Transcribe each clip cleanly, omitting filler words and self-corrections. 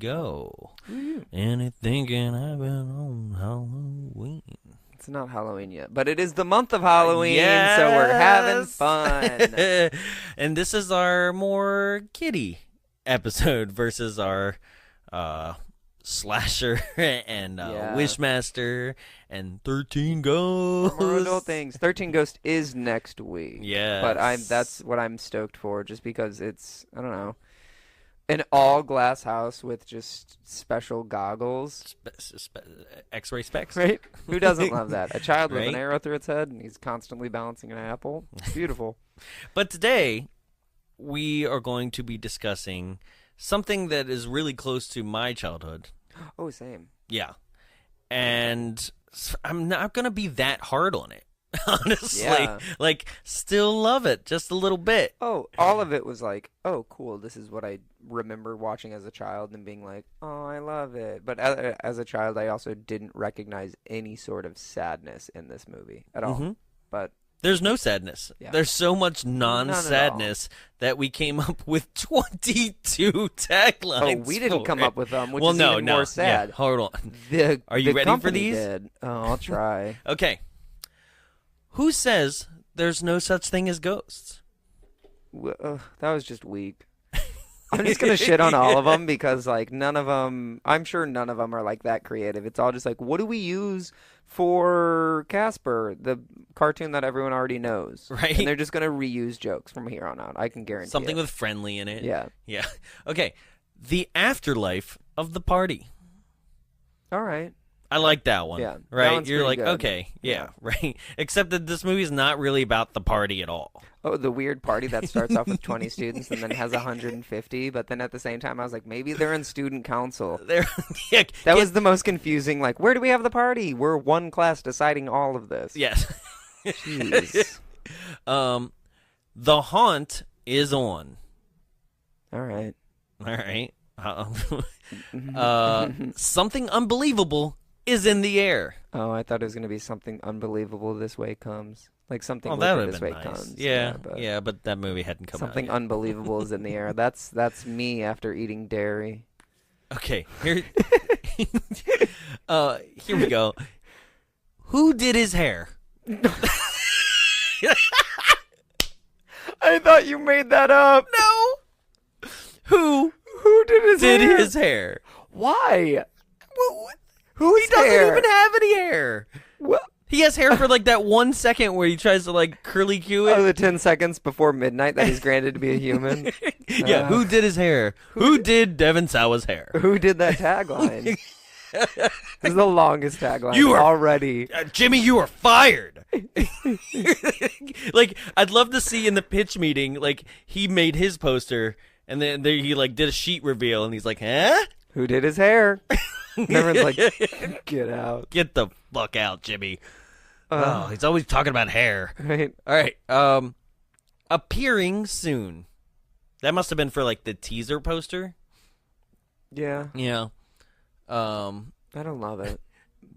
go. Anything can happen on Halloween. It's not Halloween yet, but it is the month of Halloween, so we're having fun. And this is our more kiddie episode versus our slasher and Wishmaster and 13 Ghosts. More adult things. 13 Ghost is next week. Yeah, but that's what I'm stoked for, just because it's, I don't know, an all glass house with just special goggles. X-ray specs. Right? Who doesn't love that? A child with Right? an arrow through its head, and he's constantly balancing an apple. It's beautiful. But today, we are going to be discussing something that is really close to my childhood. Oh, same. Yeah. And I'm not going to be that hard on it, honestly. Yeah. Like, still love it just a little bit. Oh, all of it was like, oh, cool. This is what I remember watching as a child and being like, oh, I love it. But as a child, I also didn't recognize any sort of sadness in this movie at all. Mm-hmm. But there's no sadness. Yeah. There's so much non-sadness that we came up with 22 taglines. oh, we didn't come up with them, which well, is no, even no. more sad. Yeah, hold on. Are you the ready for company these? Did. Oh, I'll try. Okay. Who says there's no such thing as ghosts? That was just weak. I'm just going to shit on all of them because, like, none of them, I'm sure none of them are, like, that creative. It's all just like, what do we use for Casper, the cartoon that everyone already knows? Right. And they're just going to reuse jokes from here on out. I can guarantee Something it. with friendly in it. Yeah. Yeah. Okay. The afterlife of the party. All right. I like that one. Yeah, that Right? one's You're like, pretty good. okay. Yeah. Right. Except that this movie's not really about the party at all. Oh, the weird party that starts off with 20 students and then has 150, but then at the same time I was like, maybe they're in student council. Yeah, That was the most confusing, like, where do we have the party? We're one class deciding all of this. Yes. Jeez. The haunt is on. All right. All right. Something unbelievable is in the air. Oh, I thought it was going to be something unbelievable this way comes. Like something That wicked would this have way been nice. comes. Yeah, but that movie hadn't come something out yet. unbelievable is in the air. That's me after eating dairy. Okay, here here we go. Who did his hair? I thought you made that up. No. Who did his hair? Why? He doesn't even have any hair. What? He has hair for like that 1 second where he tries to like curly Q it. Oh, the 10 seconds before midnight that he's granted to be a human. Yeah, who did his hair? Who did Devin Sawa's hair? Who did that tagline? This is the longest tagline You are- already. Jimmy, you are fired. Like, I'd love to see in the pitch meeting, like, he made his poster, and then he, like, did a sheet reveal, and he's like, huh? Who did his hair? And everyone's like, get out. Get the fuck out, Jimmy. Oh, he's always talking about hair. Right. All right. Appearing soon. That must have been for, like, the teaser poster. Yeah. Yeah. I don't love it.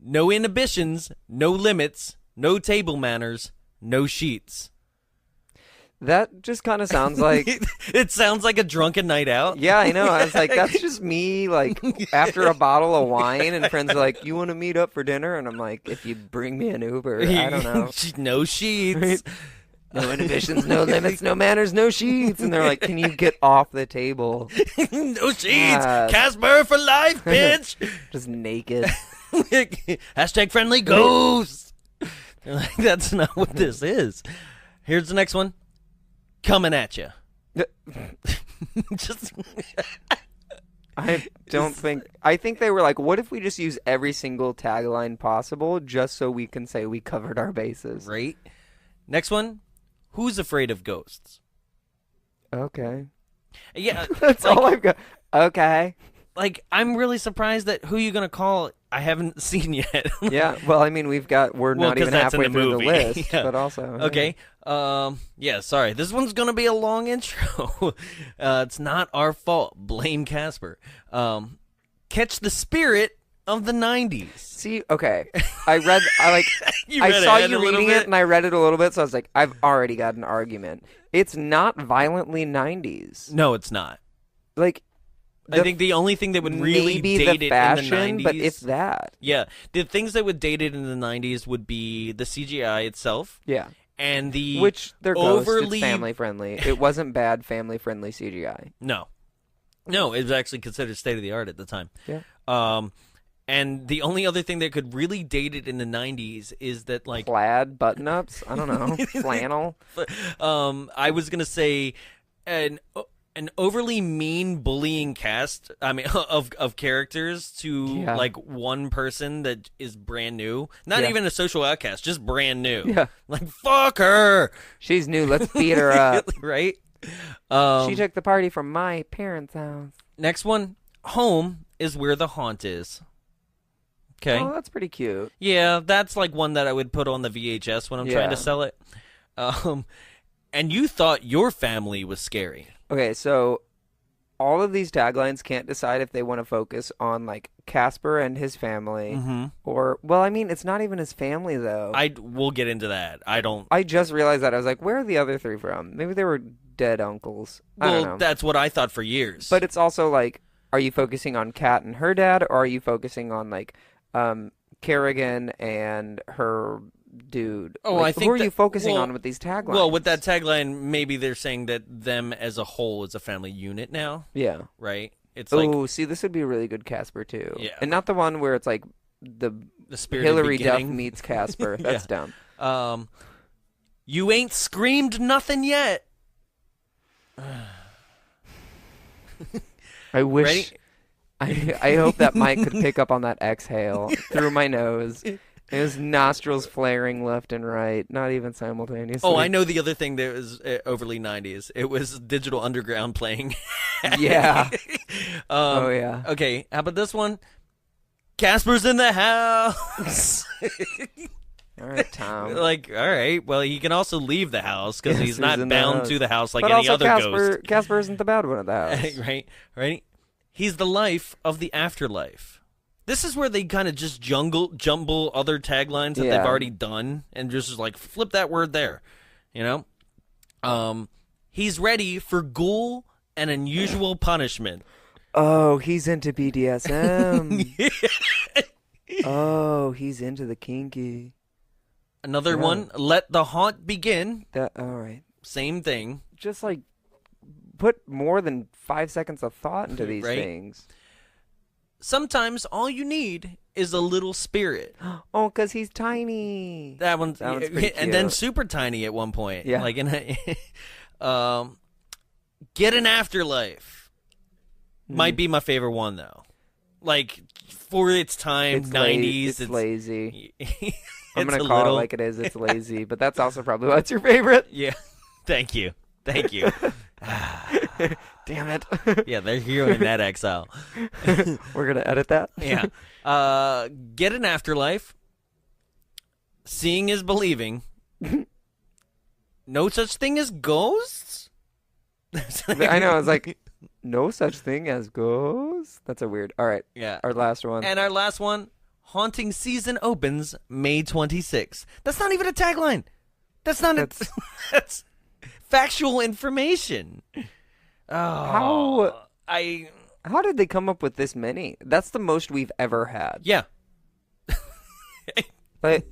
No inhibitions, no limits, no table manners, no sheets. That just kind of sounds like... It sounds like a drunken night out. Yeah, I know. I was like, that's just me, like, after a bottle of wine, and friends are like, you want to meet up for dinner? And I'm like, if you bring me an Uber, I don't know. No sheets. Right? No inhibitions, no limits, no manners, no sheets. And they're like, can you get off the table? No sheets. God. Casper for life, bitch. Just naked. Hashtag friendly ghost. They're like, that's not what this is. Here's the next one. Coming at you. Just... I don't think... I think they were like, what if we just use every single tagline possible just so we can say we covered our bases? Right. Next one. Who's afraid of ghosts? Okay. Yeah. That's all I've got. Okay. Like, I'm really surprised that who you gonna call I haven't seen yet. Yeah, well, I mean, we're Well, not 'cause even that's in halfway the through movie. the list, Yeah. but also. Okay. Yeah, sorry. This one's going to be a long intro. It's not our fault. Blame Casper. Catch the spirit of the 90s. See, okay. I You I read saw ahead you a little reading bit? it and I read it a little bit, so I was like, I've already got an argument. It's not violently 90s. No, it's not. Like, I think the only thing that would really maybe date the it fashion, in the 90s... but if that. Yeah, the things that would date it in the 90s would be the CGI itself. Yeah. And the Which they're overly... it's family friendly. It wasn't bad family friendly CGI. No, it was actually considered state of the art at the time. Yeah. And the only other thing that could really date it in the 90s is that, like, plaid button ups. I don't know, flannel. I was gonna say an overly mean bullying cast. I mean, of characters to like one person that is brand new, not even a social outcast, just brand new. Yeah, like fuck her. She's new. Let's beat her up. Right. She took the party from my parents' house. Next one, home is where the haunt is. Okay. Oh, that's pretty cute. Yeah, that's like one that I would put on the VHS when I'm trying to sell it. And you thought your family was scary. Okay, so all of these taglines can't decide if they want to focus on like Casper and his family, or well, I mean, it's not even his family though. We'll get into that. I just realized that. I was like, where are the other three from? Maybe they were dead uncles. I don't know. That's what I thought for years. But it's also like, are you focusing on Kat and her dad, or are you focusing on like Kerrigan and her dude? Oh, like, I think who are you focusing on with these taglines? Well, with that tagline, maybe they're saying that them as a whole is a family unit now. Yeah. Right? It's like, see, this would be a really good Casper too. Yeah. And not the one where it's like the spirit Hillary Duff meets Casper. That's dumb. You ain't screamed nothing yet. I wish. I hope that Mike could pick up on that exhale through my nose. His nostrils flaring left and right, not even simultaneously. Oh, I know the other thing that was overly 90s. It was Digital Underground playing. Yeah. Oh, yeah. Okay, how about this one? Casper's in the house. All right, Tom. Like, all right. Well, he can also leave the house because he's not bound to the house like but any also other ghost. Casper isn't the bad one of the house. Right. He's the life of the afterlife. This is where they kind of just jumble other taglines that they've already done and just like flip that word there, you know? He's ready for ghoul and unusual punishment. Oh, he's into BDSM. Oh, he's into the kinky. Another one, let the haunt begin. All right. Same thing. Just like put more than 5 seconds of thought into these things. Sometimes all you need is a little spirit. Oh, because he's tiny. That one's pretty cute. And then super tiny at one point. Yeah. Like get an afterlife. Might be my favorite one though. Like for its time, 90s. It's lazy. I'm gonna call it like it is. It's lazy, but that's also probably why it's your favorite. Yeah. Thank you. Damn it. Yeah, they're hearing that exile. We're going to edit that? Yeah. Get an afterlife. Seeing is believing. No such thing as ghosts? I know. It's like, no such thing as ghosts? That's a weird. All right. Yeah. Our last one. And our last one, haunting season opens May 26th. That's not even a tagline. That's that's factual information. Oh, how did they come up with this many? That's the most we've ever had. Yeah. But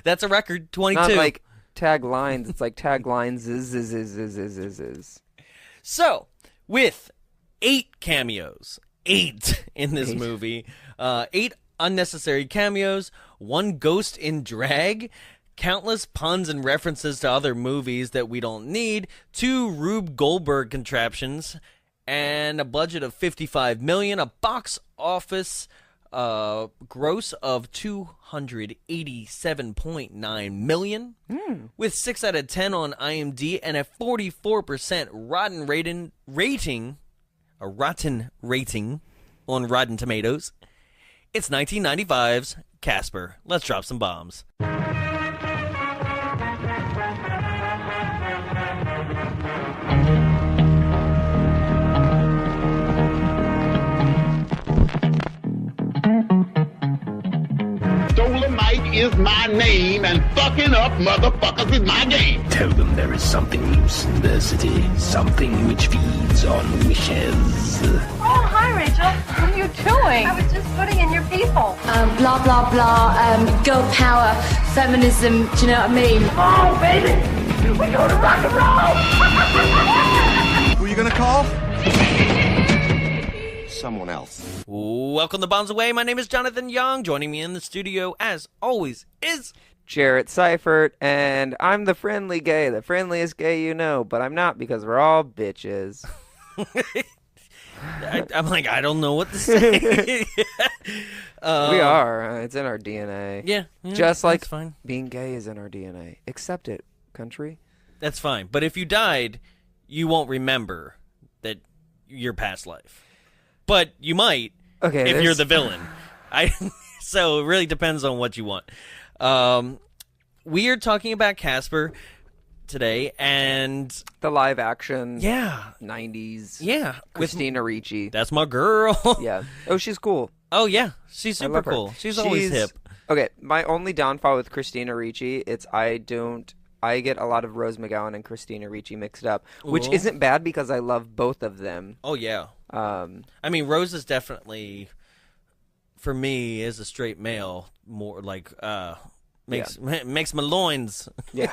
that's a record, 22. Not like taglines. It's like taglines is. So, with 8 cameos, 8 in this movie, 8 unnecessary cameos, 1 ghost in drag, countless puns and references to other movies that we don't need, 2 Rube Goldberg contraptions, and a budget of $55 million, a box office gross of $287.9 million, with 6 out of 10 on IMDb and a 44% rotten rating on Rotten Tomatoes. It's 1995's Casper. Let's drop some bombs. Dolomite is my name, and fucking up motherfuckers is my game. Tell them there is something loose in the city, something which feeds on wishes. Oh, hi, Rachel. What are you doing? I was just putting in your people. Blah, blah, blah, girl power, feminism, do you know what I mean? Oh, baby, we go to rock and roll. Who are you gonna call? Someone else. Welcome to Bombs Away. My name is Jonathan Young. Joining me in the studio, as always, is Jarrett Seifert, and I'm the friendly gay, the friendliest gay you know, but I'm not because we're all bitches. I'm like, I don't know what to say. We are. It's in our DNA. Yeah, Just like that's fine. Being gay is in our DNA. Accept it, country. That's fine. But if you died, you won't remember that your past life. But you might if you're the villain. So it really depends on what you want. We are talking about Casper today, and the live action 90s. Yeah. Christina Ricci. That's my girl. Yeah. Oh, she's cool. Oh, yeah. She's super cool. She's always hip. Okay, my only downfall with Christina Ricci, I get a lot of Rose McGowan and Christina Ricci mixed up, which isn't bad because I love both of them. Oh, yeah. I mean, Rose is definitely, for me, as a straight male, more like, makes my loins. Yeah.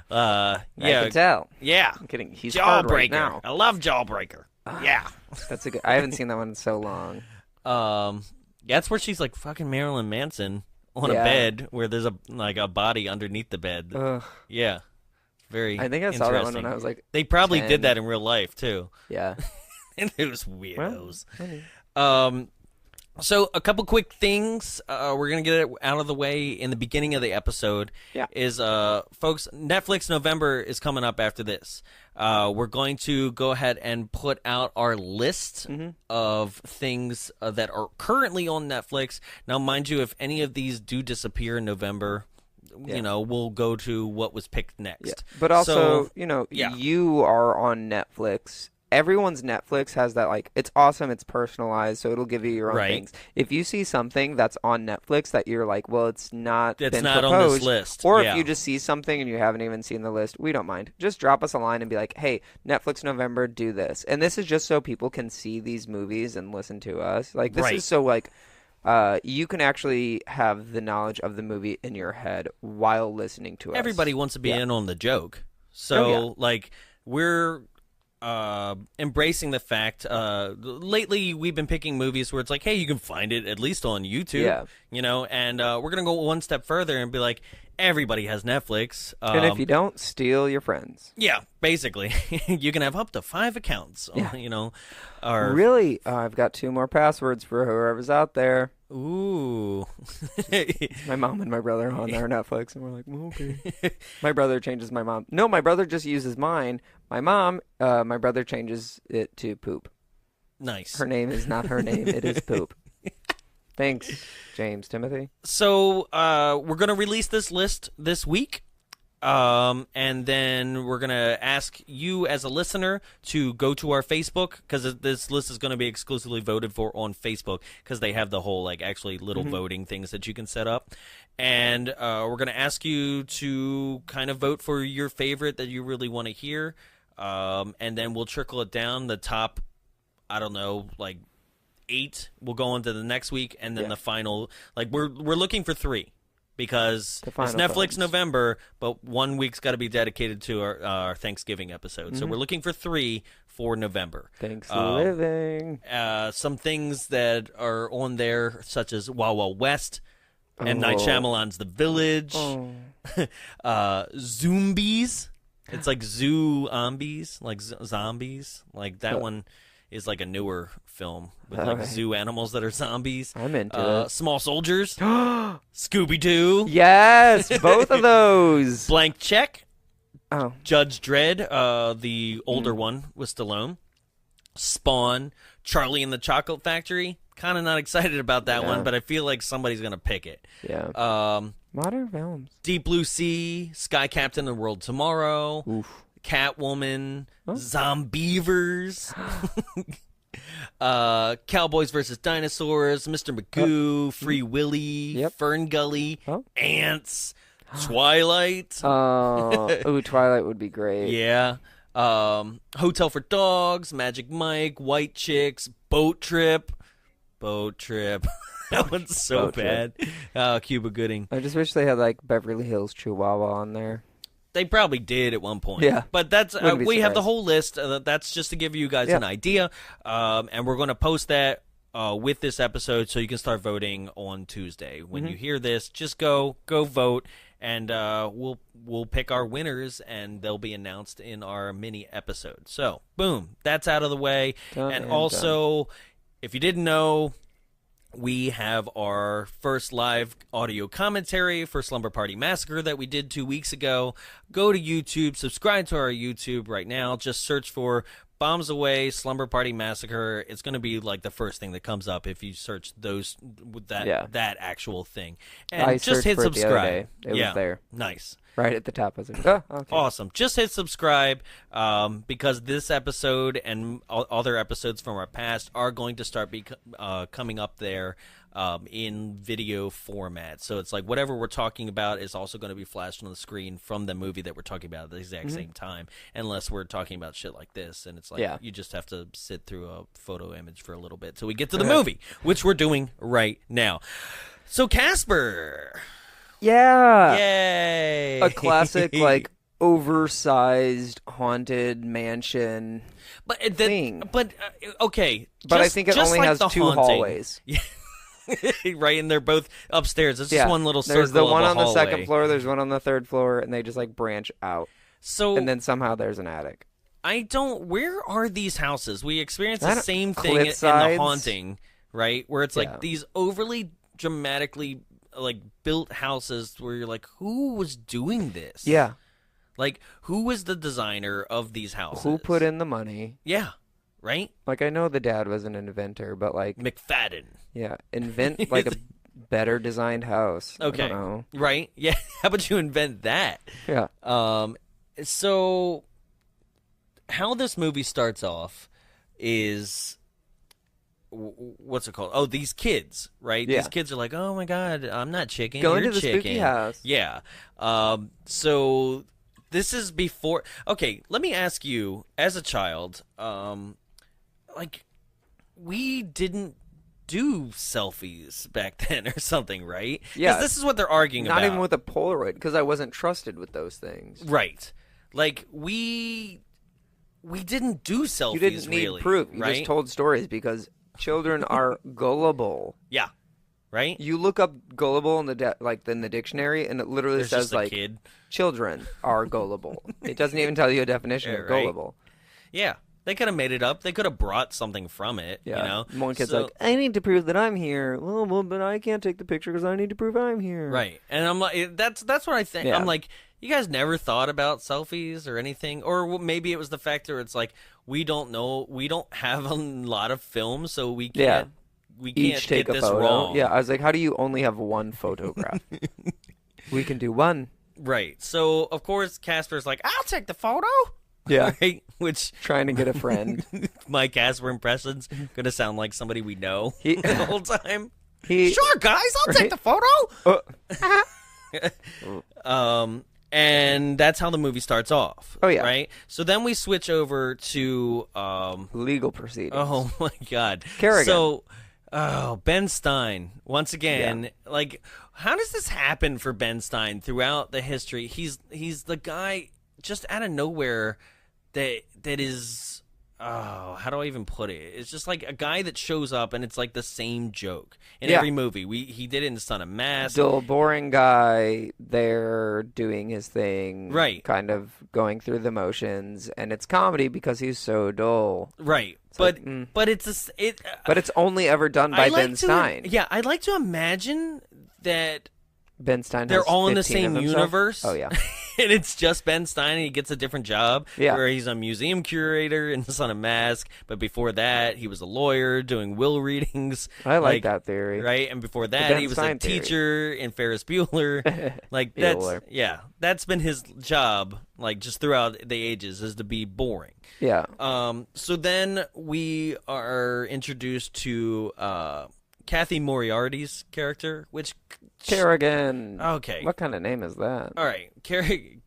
I can tell. Yeah. I'm kidding. He's Jawbreaker. hard right now. I love Jawbreaker. Yeah. That's a good. I haven't seen that one in so long. That's where she's like fucking Marilyn Manson on a bed where there's a body underneath the bed. Ugh. Yeah. Very I think I saw that one when I was like They probably 10. did that in real life too. Yeah. And it was weirdos. Well, so a couple quick things. We're going to get it out of the way in the beginning of the episode. Yeah. Is, folks, Netflix November is coming up after this. We're going to go ahead and put out our list of things that are currently on Netflix. Now, mind you, if any of these do disappear in November, you know, we'll go to what was picked next. Yeah. But also, you are on Netflix. Everyone's Netflix has that, like, it's awesome, it's personalized, so it'll give you your own things. If you see something that's on Netflix that you're like, well, it's not been proposed, on this list. Or if you just see something and you haven't even seen the list, we don't mind. Just drop us a line and be like, hey, Netflix November, do this. And this is just so people can see these movies and listen to us. Like, this is so, like, you can actually have the knowledge of the movie in your head while listening to us. Everybody wants to be in on the joke. So, like, we're embracing the fact lately we've been picking movies where it's like, hey, you can find it at least on YouTube, you know, and we're gonna go one step further and be like, everybody has Netflix, and if you don't, steal your friends. Yeah, basically. You can have up to 5 accounts, you know. Or really, I've got 2 more passwords for whoever's out there. Ooh. My mom and my brother on their Netflix, and we're like, well, okay. My brother changes my mom. No, my brother just uses mine. My mom, my brother changes it to Poop. Nice. Her name is not her name. It is Poop. Thanks, James Timothy. So we're going to release this list this week. And then we're going to ask you as a listener to go to our Facebook, because this list is going to be exclusively voted for on Facebook, because they have the whole, like, actually little voting things that you can set up. And we're going to ask you to kind of vote for your favorite that you really want to hear. And then we'll trickle it down. The top, I don't know, like 8 will go into the next week, and then the final, like, we're looking for 3. Because it's Netflix November, but 1 week's got to be dedicated to our Thanksgiving episode. So we're looking for 3 for November. Thanksgiving. Some things that are on there, such as Wild Wild West, and Night Shyamalan's The Village, Zombies. It's like zoo-ombies, like zombies. Like that one is like a newer film with like zoo animals that are zombies. I'm into it. Small Soldiers, Scooby-Doo. Yes, both of those. Blank Check. Oh. Judge Dredd, the older one with Stallone. Spawn, Charlie and the Chocolate Factory. Kind of not excited about that one, but I feel like somebody's going to pick it. Yeah. Modern films. Deep Blue Sea, Sky Captain and the World Tomorrow. Oof. Catwoman, Zombievers. Cowboys versus Dinosaurs, Mr. Magoo, Free Willy, Fern Gully, Ants, Twilight. Twilight would be great. Yeah. Hotel for Dogs, Magic Mike, White Chicks, Boat Trip. That one's so bad. Cuba Gooding. I just wish they had like Beverly Hills Chihuahua on there. They probably did at one point. Yeah. But that's we have the whole list. That's just to give you guys an idea. And we're going to post that with this episode so you can start voting on Tuesday. When you hear this, just go vote, and we'll pick our winners, and they'll be announced in our mini episode. So, boom, that's out of the way. And also, if you didn't know, we have our first live audio commentary for Slumber Party Massacre that we did 2 weeks ago. Go to YouTube, subscribe to our YouTube right now. Just search for Bombs Away Slumber Party Massacre. It's going to be like the first thing that comes up if you search that actual thing. And I just hit for subscribe. It the other day. It was there. Nice. Right at the top. I was like, oh, okay. Awesome. Just hit subscribe because this episode and other episodes from our past are going to start coming up there in video format. So it's like whatever we're talking about is also going to be flashed on the screen from the movie that we're talking about at the exact same time, unless we're talking about shit like this. And it's like you just have to sit through a photo image for a little bit till we get to the movie, which we're doing right now. So Casper... Yeah. Yay. A classic, like, oversized haunted mansion thing. Okay. But I think it only has two hallways. Right, and they're both upstairs. It's just one little circle. There's the one of a on the hallway. second floor, there's one on the third floor, and they just, like, branch out. And then somehow there's an attic. Where are these houses? We experience the same thing in sides? The Haunting, right? Where it's like these overly dramatically like built houses where you're like, who was doing this? Yeah. Like, who was the designer of these houses? Who put in the money? Yeah. Right? Like, I know the dad was an inventor, but like... McFadden. Yeah. Invent like a better designed house. Okay. I don't know. Right? Yeah. How about you invent that? Yeah. So how this movie starts off is... What's it called? Oh, these kids, right? Yeah. These kids are like, oh my god, I'm not chicken. Going you're to the chicken. spooky house. Yeah. So this is before. Okay, let me ask you, as a child, like, we didn't do selfies back then or something, right? Yeah. Because this is what they're arguing about. Not even with a Polaroid, because I wasn't trusted with those things. Right. Like, we didn't do selfies. You didn't need really, proof. You right? just told stories because children are gullible. Yeah. Right? You look up gullible in the dictionary, and it literally There's says just a like kid. Children are gullible. It doesn't even tell you a definition of right. gullible. Yeah. They could have made it up. They could have brought something from it. Yeah. You know? One kid's like, I need to prove that I'm here. Well, but I can't take the picture because I need to prove I'm here. Right. And I'm like, that's what I think. Yeah. I'm like, you guys never thought about selfies or anything? Or maybe it was the fact that it's like, we don't know. We don't have a lot of film, so we can't. We can't each take get a this photo. wrong. Yeah, I was like, how do you only have one photograph? We can do one. Right. So, of course, Casper's like, I'll take the photo. Yeah. Right? Which, Trying to get a friend. my Casper impression's going to sound like somebody we know the whole time. He, Sure, guys, I'll take the photo. And that's how the movie starts off. Oh, yeah. Right? So then we switch over to... legal proceedings. Oh, my God. Kerrigan. So, Ben Stein, once again, like, how does this happen for Ben Stein throughout the history? He's the guy just out of nowhere that is... Oh, how do I even put it? It's just like a guy that shows up and it's like the same joke in every movie. He did it in Son of Mask. Dull, boring guy there doing his thing. Right. Kind of going through the motions. And it's comedy because he's so dull. Right. But it's but it's only ever done by Ben Stein. Yeah, I'd like to imagine that Ben Stein they're has all in the 15 of same himself. universe. Oh, yeah. and it's just Ben Stein, and he gets a different job where he's a museum curator in Son of Mask, but before that, he was a lawyer doing will readings. I like that theory. Right? And before that, he was a teacher in Ferris Bueller. Like, that's been his job, like, just throughout the ages, is to be boring. Yeah. So then we are introduced to Kathy Moriarty's character, which... Kerrigan. Okay. What kind of name is that? All right. Kerrigan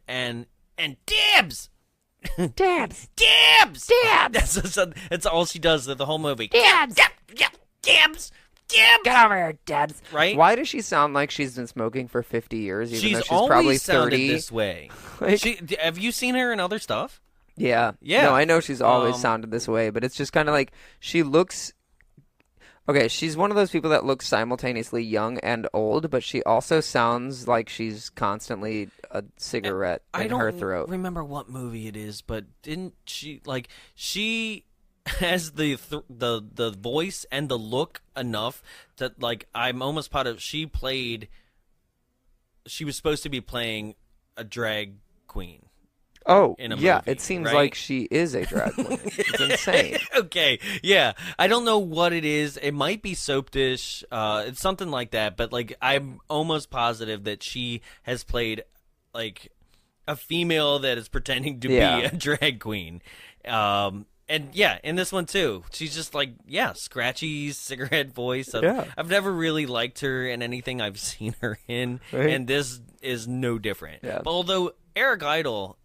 and Dibs! Dibs! Dibs! Dibs! That's all she does the whole movie. Dibs! Dibs! Get over here, Dibs! Right? Why does she sound like she's been smoking for 50 years, even though she's always probably 30? Sounded this way. Have you seen her in other stuff? Yeah. No, I know she's always sounded this way, but it's just kind of like she looks... Okay, she's one of those people that looks simultaneously young and old, but she also sounds like she's constantly a cigarette in her throat. I don't remember what movie it is, but didn't she, like, she has the voice and the look enough that, like, I'm almost positive she was supposed to be playing a drag queen. Oh, in a yeah, movie, it seems right? like she is a drag queen. It's insane. Okay, yeah. I don't know what it is. It might be soap dish. It's something like that. But, like, I'm almost positive that she has played, like, a female that is pretending to be a drag queen. And, yeah, in this one, too. She's just, like, scratchy cigarette voice. I've never really liked her in anything I've seen her in. Right. And this is no different. Yeah. But although Eric Idle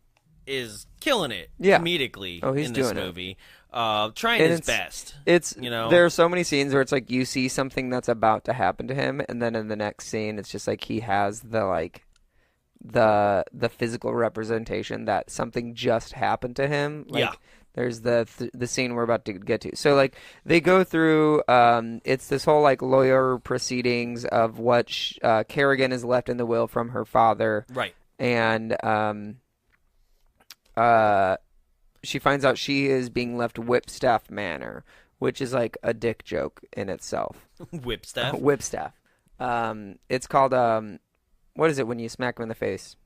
is killing it comedically in this movie. Trying his best. It's there are so many scenes where it's like you see something that's about to happen to him, and then in the next scene it's just like he has the physical representation that something just happened to him. Like there's the scene we're about to get to. So like they go through it's this whole like lawyer proceedings of what Kerrigan is left in the will from her father. Right. And she finds out she is being left Whipstaff Manor, which is like a dick joke in itself. Whipstaff? Whipstaff. It's called, what is it when you smack him in the face?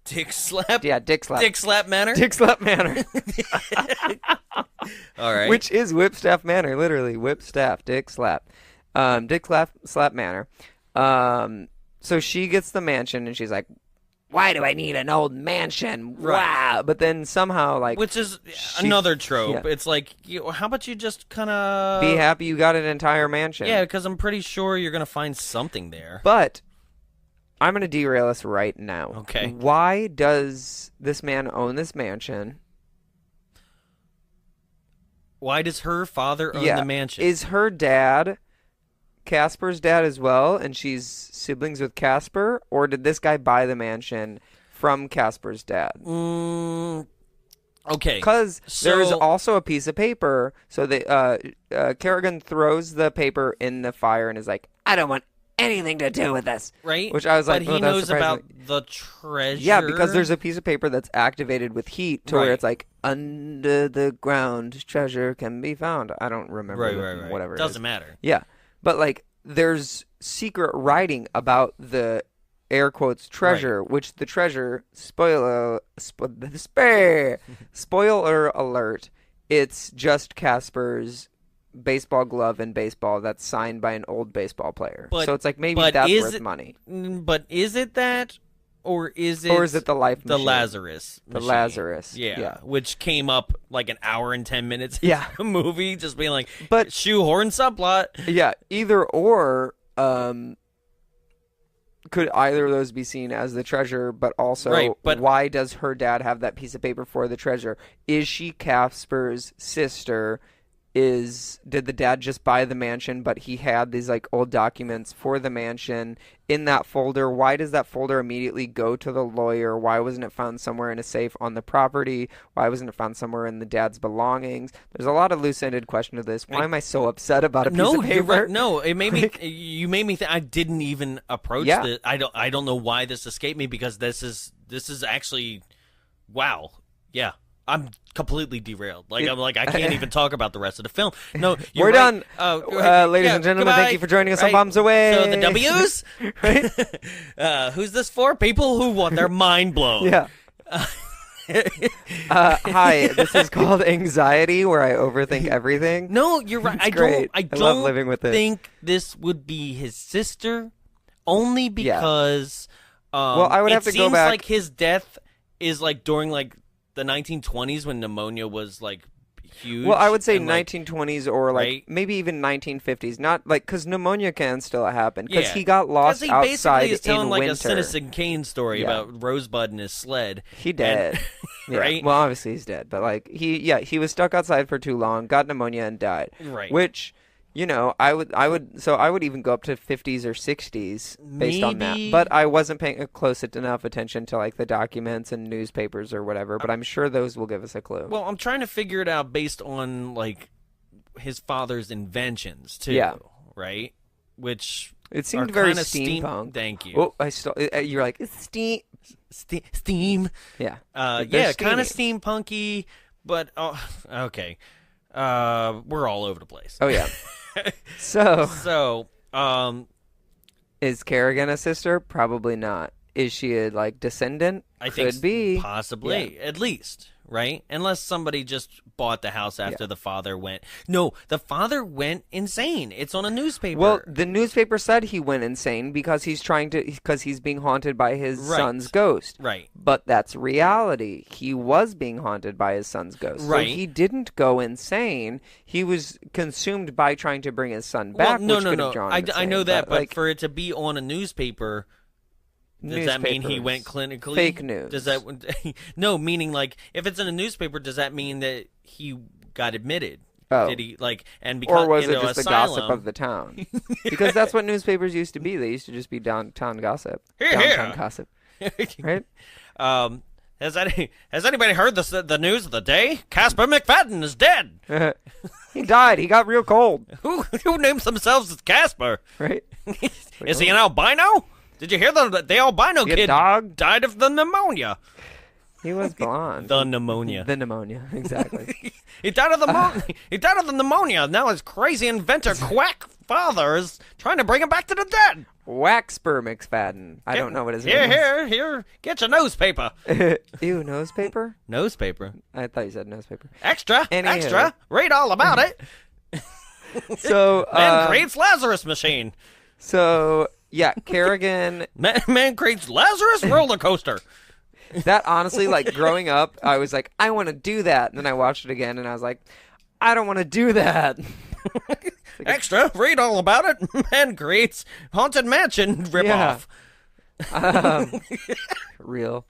Dick slap? Yeah, dick slap. Dick slap manor? Dick slap manor. All right. Which is Whipstaff Manor, literally. Whipstaff, dick slap. Dick slap manor. So she gets the mansion, and she's like, why do I need an old mansion? Right. Wow. But then somehow, like... Which is another trope. Yeah. It's like, how about you just kind of... be happy you got an entire mansion. Yeah, because I'm pretty sure you're going to find something there. But I'm going to derail us right now. Okay. Why does this man own this mansion? Why does her father own the mansion? Is her dad... Casper's dad as well, and she's siblings with Casper, or did this guy buy the mansion from Casper's dad? Okay. Because there's also a piece of paper. So Kerrigan throws the paper in the fire and is like, I don't want anything to do with this. Right? Which I was like, but he knows about the treasure. Yeah, because there's a piece of paper that's activated with heat to where it's like, under the ground treasure can be found. I don't remember whatever it is. Doesn't matter. Yeah. But, like, there's secret writing about the air quotes treasure, which the treasure, spoiler alert, it's just Casper's baseball glove and baseball that's signed by an old baseball player. So it's like maybe that's worth money. But is it that? Or is it the life machine? The Lazarus machine? The Lazarus. Yeah. Which came up like an hour and 10 minutes in the movie, just being like, but shoehorn subplot. Yeah, either or could either of those be seen as the treasure, but also why does her dad have that piece of paper for the treasure? Is she Casper's sister? Did the dad just buy the mansion, but he had these like old documents for the mansion in that folder? Why does that folder immediately go to the lawyer? Why wasn't it found somewhere in a safe on the property? Why wasn't it found somewhere in the dad's belongings? There's a lot of loose-ended question to this. Why am I so upset about a piece of paper? Right. No, it made me. You made me think. I didn't even approach this. I don't know why this escaped me, because this is actually, wow. Yeah. I'm completely derailed. I can't even talk about the rest of the film. No, you're We're right. done. Ladies and gentlemen, thank you for joining us on Bombs Away. So the W's? Right? Who's this for? People who want their mind blown. Yeah. Hi, this is called anxiety, where I overthink everything. No, you're right. I great. don't love living with it. think this would be his sister, only because well, I would have to go seems back. like his death is like during like the 1920s when pneumonia was like huge. Well, I would say and, like, 1920s or like right? maybe even 1950s. Not like because pneumonia can still happen because Yeah. he got lost he outside basically is telling in like winter. a Citizen Kane story Yeah. about Rosebud and his sled. He dead. Yeah. Right? Well, obviously he's dead, but like he was stuck outside for too long, got pneumonia and died. Right. Which, I would even go up to 50s or 60s based on that. Maybe- But I wasn't paying close enough attention to like the documents and newspapers or whatever, but I'm sure those will give us a clue. Well, I'm trying to figure it out based on like his father's inventions too. Yeah. Right. Which it seemed are very kinda steampunk. Thank you. Oh, you're like, it's steam. Steam. Yeah. Yeah, kind of steampunky, but okay. We're all over the place. Oh yeah. So So, is Kerrigan a sister? Probably not. Is she a like descendant? I think Could be. possibly, at least, right? Unless somebody just bought the house after the father went. No, the father went insane. It's on a newspaper. Well, the newspaper said he went insane because he's being haunted by his Right. son's ghost. Right. But that's reality. He was being haunted by his son's ghost. Right. So he didn't go insane. He was consumed by trying to bring his son back. Well, which could have no. drawn him I know insane. that, but like, for it to be on a newspaper. Does that mean he went newspapers. clinically? Fake news. Does that no? Meaning, like, if it's in a newspaper, does that mean that he got admitted? Oh. Did he like? And because or was you it know, just the asylum, gossip of the town? Because that's what newspapers used to be. They used to just be downtown gossip. Here, Downtown here. gossip. Right? Has anybody heard the news of the day? Casper McFadden is dead. He died. He got real cold. Who names themselves as Casper? Right? Is he an albino? Did you hear the albino He a kid dog? died of the pneumonia? He was blonde. The pneumonia. The pneumonia, exactly. He died of the pneumonia. Now his crazy inventor quack father is trying to bring him back to the dead. Waxper McFadden. I don't know what his name Here, get your newspaper. is. Ew, nosepaper? Newspaper. I thought you said newspaper. Extra, Anywho. extra. Read all about it. So, Man creates Lazarus machine. so yeah, Kerrigan. Man creates Lazarus roller coaster. That honestly, like growing up, I was like, I want to do that. And then I watched it again, and I was like, I don't want to do that. Extra, read all about it. Man creates Haunted Mansion ripoff. Real.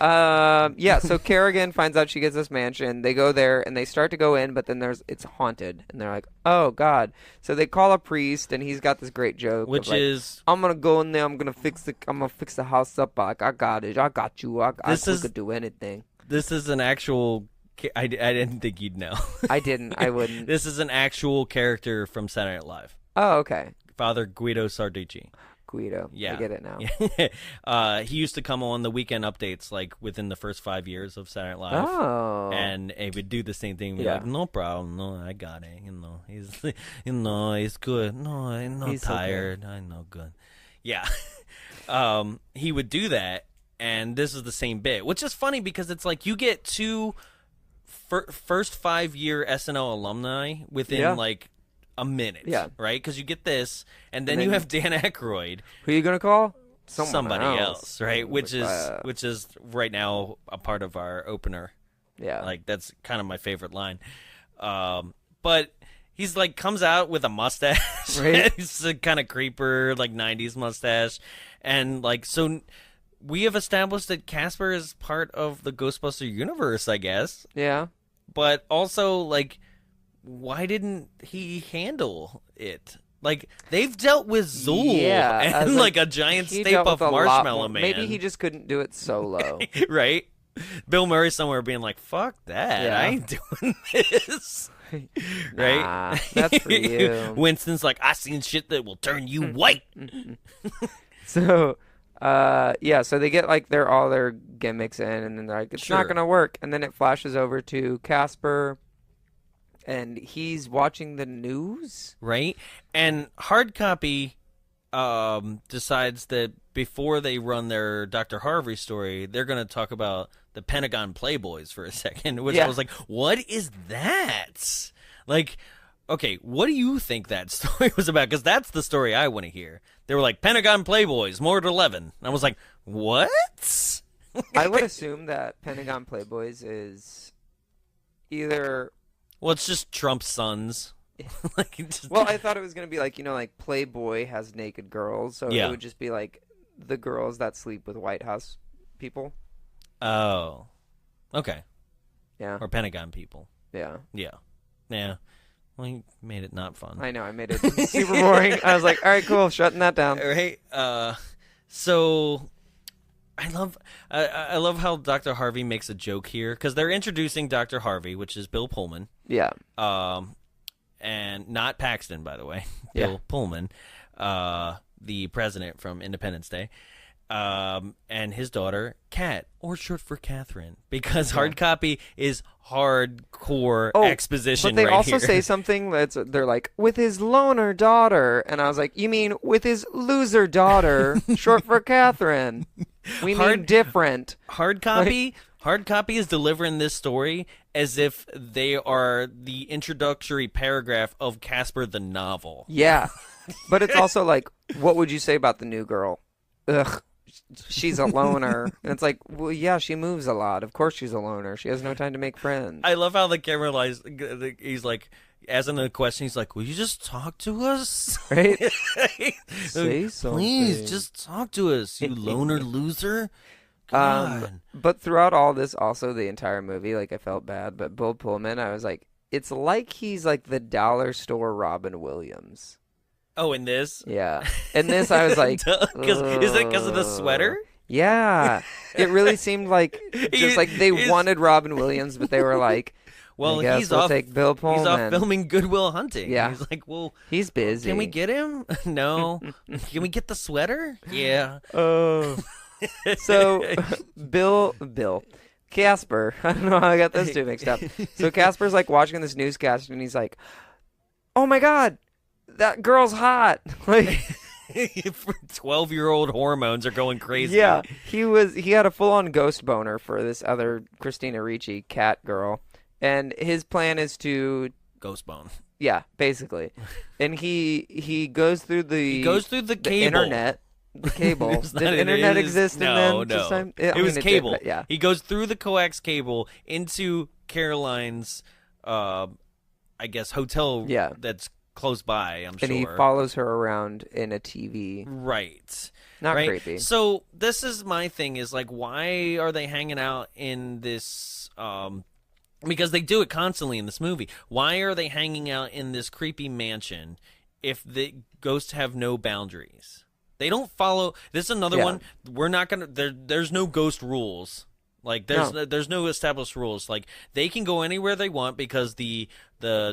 Yeah, so Kerrigan finds out she gets this mansion. They go there and they start to go in, but then it's haunted. And they're like, oh, God. So they call a priest, and he's got this great joke. Which of like, is... I'm going to go in there. I'm going to fix the house up. Like, I got it. I got you. I could do anything. This is an actual... I didn't think you'd know. I didn't. I wouldn't. This is an actual character from Saturday Night Live. Oh, okay. Father Guido Sarducci. Guido. Yeah. I get it now. Yeah. He used to come on the weekend updates like within the first 5 years of Saturday Night Live. Oh. And he would do the same thing. Be Yeah. like, no problem. No, I got it. He's good. No, I'm not He's so good. tired. I know good. Yeah. He would do that. And this is the same bit, which is funny because it's like you get two first 5 year SNL alumni within like a minute. Yeah. Right? Because you get this, and then then- you have Dan Aykroyd. Who are you going to call? Somebody else, right? Which is right now a part of our opener. Yeah. Like that's kind of my favorite line. But he's like comes out with a mustache. Right. He's a kind of creeper, like 90s mustache. And like so we have established that Casper is part of the Ghostbuster universe, I guess. Yeah. But also like why didn't he handle it? Like, they've dealt with Zool and, like, a giant Stay Puft Marshmallow Man. Maybe he just couldn't do it solo. Right? Bill Murray somewhere being like, fuck that. Yeah. I ain't doing this. Right? Nah, that's for you. Winston's like, I seen shit that will turn you white. So, Yeah, so they get like all their gimmicks in, and then they're like, it's not Sure. gonna work. And then it flashes over to Casper, and he's watching the news. Right? And Hard Copy decides that before they run their Dr. Harvey story, they're going to talk about the Pentagon Playboys for a second, which I was like, what is that? Like, okay, what do you think that story was about? Because that's the story I want to hear. They were like, Pentagon Playboys, more at 11. And I was like, what? I would assume that Pentagon Playboys is either. Well, it's just Trump's sons. Like, just... Well, I thought it was gonna be like like Playboy has naked girls, so Yeah. it would just be like the girls that sleep with White House people. Oh. Okay. Yeah. Or Pentagon people. Yeah. Yeah. Yeah. Well, you made it not fun. I know. I made it super boring. I was like, all right, cool, shutting that down. All right. So I love how Dr. Harvey makes a joke here because they're introducing Dr. Harvey, which is Bill Pullman. Yeah. And not Paxton, by the way. Yeah. Bill Pullman, the president from Independence Day. And his daughter, Kat, or short for Catherine, because Hard Copy is hardcore exposition. But they right also here. say something they're like, with his loner daughter. And I was like, you mean with his loser daughter, short for Catherine. We mean different. Hard Copy is delivering this story as if they are the introductory paragraph of Casper the novel. Yeah. But it's also like, what would you say about the new girl? Ugh. She's a loner. And it's like, well, yeah, she moves a lot. Of course she's a loner. She has no time to make friends. I love how the camera lies. He's like, asking a question. He's like, will you just talk to us? Right? Say something. Please, just talk to us, you loner loser. God. But throughout all this, also the entire movie, like I felt bad, but Bill Pullman, I was like, it's like he's like the dollar store Robin Williams. Oh, in this? Yeah. In this, I was like, Is it because of the sweater? Yeah. It really seemed like just like they wanted Robin Williams, but they were like, well, I guess he's we'll off. take Bill Pullman. He's off filming Goodwill Hunting. Yeah. He's like, well, he's busy. can we get him? No. Can we get the sweater? Yeah. Oh. So, Bill, Casper. I don't know how I got those two mixed up. So Casper's like watching this newscast, and he's like, "Oh my God, that girl's hot!" Like, 12-year-old hormones are going crazy. yeah, he had a full-on ghost boner for this other Christina Ricci cat girl, and his plan is to ghost bone. Yeah, basically, and he goes through the cable. internet. The cable. It's Did not- it internet is- exist no, in then? no. Time? It was did, cable. but yeah. He goes through the coax cable into Caroline's, I guess, hotel Yeah. that's close by, I'm And sure. he follows her around in a TV. Right. Not right? creepy. So this is my thing is like, why are they hanging out in this, because they do it constantly in this movie. Why are they hanging out in this creepy mansion if the ghosts have no boundaries? They don't follow. This is another one. We're not gonna. There's no ghost rules. Like there's no established rules. Like they can go anywhere they want because the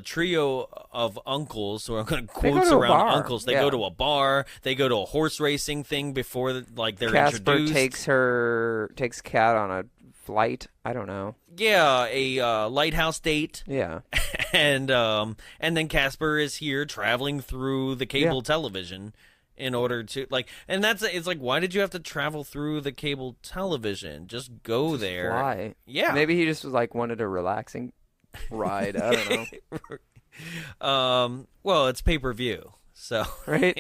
trio of uncles, so I'm going to quotes to a around bar. uncles. They go to a bar. They go to a horse racing thing before they're Casper introduced. takes Kat on a flight. I don't know. Yeah, a lighthouse date. Yeah. and then Casper is here traveling through the cable television. In order to and it's like, why did you have to travel through the cable television? Just go there. Fly. Yeah. Maybe he just was like wanted a relaxing ride. I don't know. Well, it's pay-per-view, so right.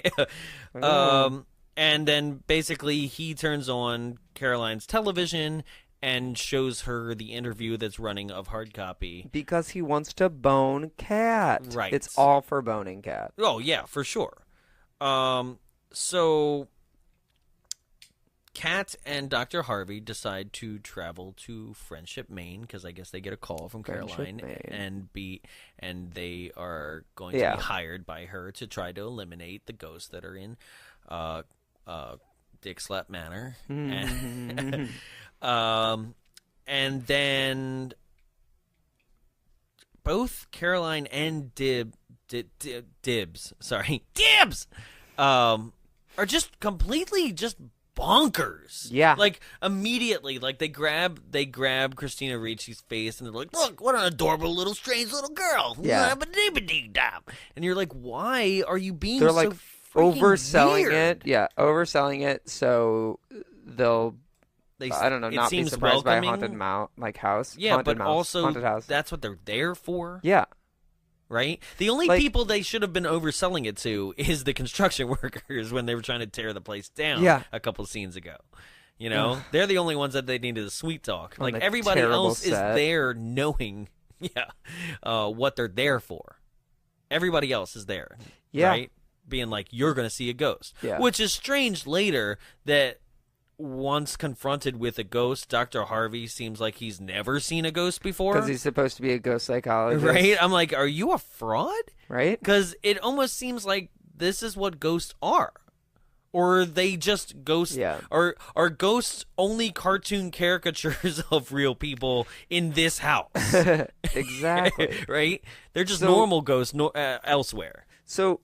And then basically he turns on Caroline's television and shows her the interview that's running of Hard Copy Because he wants to bone Kat. Right. It's all for boning Kat. Oh yeah, for sure. So Kat and Dr. Harvey decide to travel to Friendship, Maine, because I guess they get a call from Caroline, and they are going to be hired by her to try to eliminate the ghosts that are in Dick Slap Manor. And then both Caroline and Dibs are just completely just bonkers. Yeah. Like immediately, like they grab Christina Ricci's face and they're like, "Look, what an adorable little strange little girl." Yeah. And you're like, "Why are you being They're so like freaking overselling weird? it. Yeah, overselling it so they'll I don't know, It not be seems surprised by a welcoming. haunted house. Yeah, haunted but mouse, also haunted house. that's what they're there for. Yeah. Right? The only Like- people they should have been overselling it to is the construction workers when they were trying to tear the place down Yeah. a couple scenes ago. You know? They're the only ones that they needed to sweet talk. On Like the everybody terrible else is set. there knowing what they're there for. Everybody else is there. Yeah. Right? Being like, you're going to see a ghost. Yeah. Which is strange later that once confronted with a ghost, Dr. Harvey seems like he's never seen a ghost before. Because he's supposed to be a ghost psychologist. Right? I'm like, are you a fraud? Right? Because it almost seems like this is what ghosts are. Or are they just ghosts? Yeah. Are ghosts only cartoon caricatures of real people in this house? Exactly. Right? They're just So- normal ghosts elsewhere. So,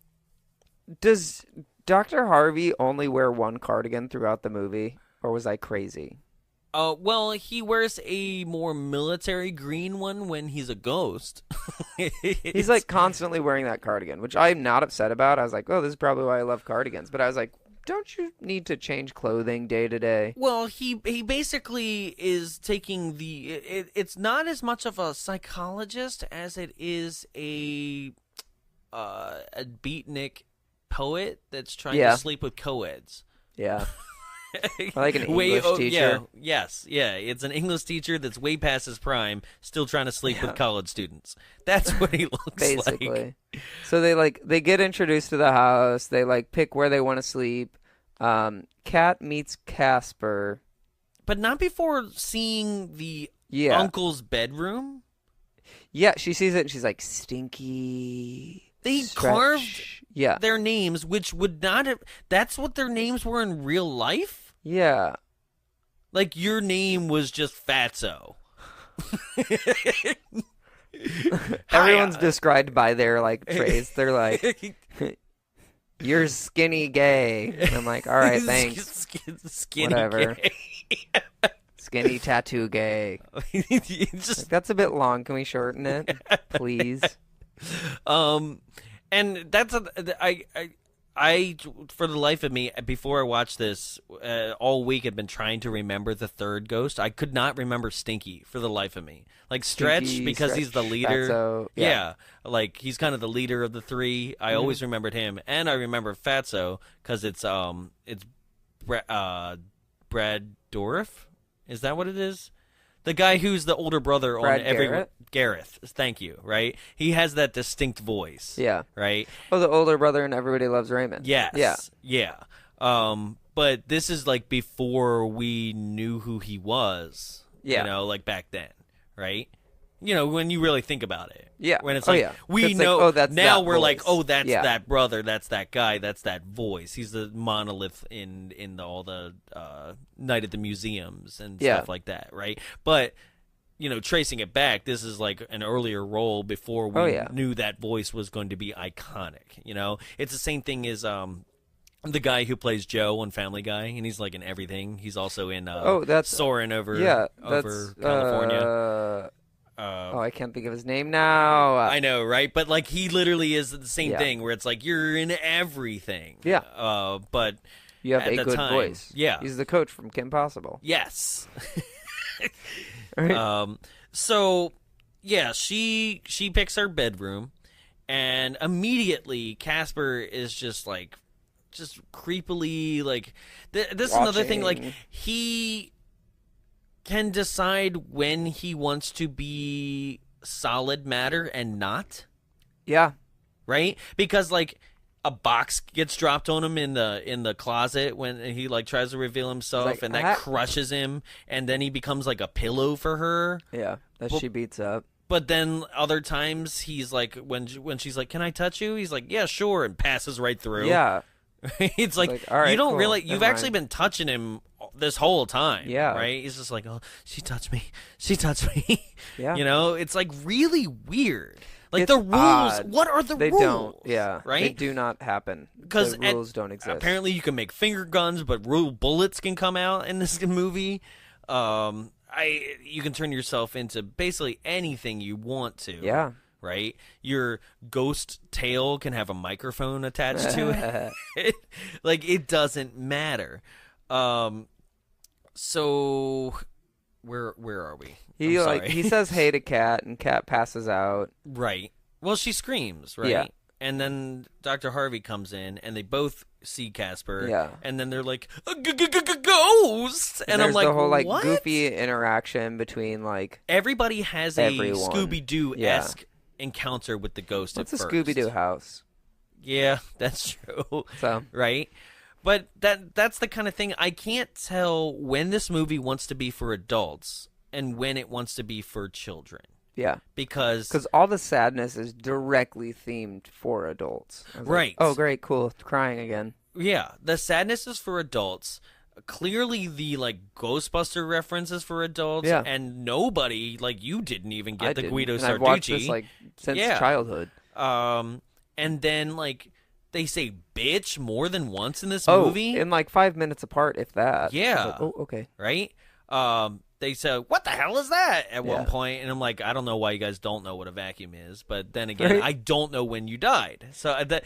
does Dr. Harvey only wear one cardigan throughout the movie? Or was I crazy? Well, he wears a more military green one when he's a ghost. He's like constantly wearing that cardigan, which I'm not upset about. I was like, oh, this is probably why I love cardigans. But I was like, don't you need to change clothing day to day? Well, he basically is taking it's not as much of a psychologist as it is a beatnik poet that's trying Yeah. to sleep with co-eds. Yeah. Like an English teacher. Yeah. It's an English teacher that's way past his prime, still trying to sleep with college students. That's what he looks Basically. like. So they get introduced to the house. They like pick where they want to sleep. Kat meets Casper. But not before seeing the Yeah. uncle's bedroom. Yeah, she sees it and she's like, stinky. They stretch. carved Yeah. their names, which would not have. That's what their names were in real life. Yeah. Like your name was just Fatso. Everyone's described by their like traits. They're like, you're skinny gay. And I'm like, all right, thanks. Skinny Whatever. gay. Skinny tattoo gay. It's just Like, that's a bit long. Can we shorten it, please? and that's I for the life of me, before I watched this, all week I've been trying to remember the third ghost. I could not remember Stinky for the life of me. Like Stretch, Stinky, because he's the Stretch, leader. Fatso, yeah. yeah. Like he's kind of the leader of the three. I always remembered him, and I remember Fatso because it's Brad Dourif. Is that what it is? The guy who's the older brother Brad on every Garrett? Gareth. Thank you. Right, he has that distinct voice. Yeah. Right. Oh, the older brother in Everybody Loves Raymond. Yes. Yeah. Yeah. But this is like before we knew who he was. Yeah. You know, like back then, right? You know, when you really think about it. Yeah. When it's Oh, like yeah. we It's like, know oh, that's now that we're like, voice. oh, that's Yeah. that brother, that's that guy, that's that voice. He's the monolith in all the night at the museums and Yeah. stuff like that, right? But you know, tracing it back, this is like an earlier role before we Oh, yeah. knew that voice was going to be iconic. You know, it's the same thing as the guy who plays Joe on Family Guy, and he's like in everything. He's also in that's Soarin' over that's California. I can't think of his name now. I know, right? But like he literally is the same Yeah. thing where it's like you're in everything. Yeah. But you have at a the good time, voice. yeah. He's the coach from Kim Possible. yes. Right? So yeah, she picks her bedroom, and immediately Casper is just creepily like. This is another thing. Like Watching. he can decide when he wants to be solid matter and not. Yeah. Right? Because like a box gets dropped on him in the closet when he like tries to reveal himself, like, and that crushes him, and then he becomes like a pillow for her. Yeah. That she beats up. But then other times he's like when she's like, "Can I touch you?" He's like, "Yeah, sure," and passes right through. Yeah. It's like, like, all right, you don't cool, realize never you've actually mind. been touching him this whole time. Yeah. Right? He's just like, "Oh, she touched me. She touched me." Yeah. You know, it's like really weird. Like, It's the rules, odd. what are the They rules? don't. Yeah. Right? They do not happen. Because the rules don't exist. Apparently, you can make finger guns, but real bullets can come out in this movie. You can turn yourself into basically anything you want to. Yeah. Right? Your ghost tail can have a microphone attached to it. Like, it doesn't matter. So where are we? He says hey to Kat, and Kat passes out. Right. Well, she screams, right? Yeah. And then Dr. Harvey comes in, and they both see Casper. Yeah. And then they're like, ghost! And I'm there's like, the whole what? goofy interaction between Everybody has everyone. a Scooby-Doo-esque encounter with the ghost What's at a first. Scooby-Doo house? Yeah, that's true. So Right? But that's the kind of thing, I can't tell when this movie wants to be for adults and when it wants to be for children. yeah, Because all the sadness is directly themed for adults. I was like, Right. oh, great, cool, crying again. yeah, the sadness is for adults. Clearly, the Ghostbuster references for adults, Yeah. and nobody you didn't even get I the didn't. Guido and I've watched this Sarducci. since Yeah. childhood. And then they say "bitch" more than once in this Oh, movie, in 5 minutes apart, if that. I was Yeah. like, oh, okay. right? They said, "What the hell is that?" at one Yeah. point, and I'm like, I don't know why you guys don't know what a vacuum is, but then again, Right. I don't know when you died, so that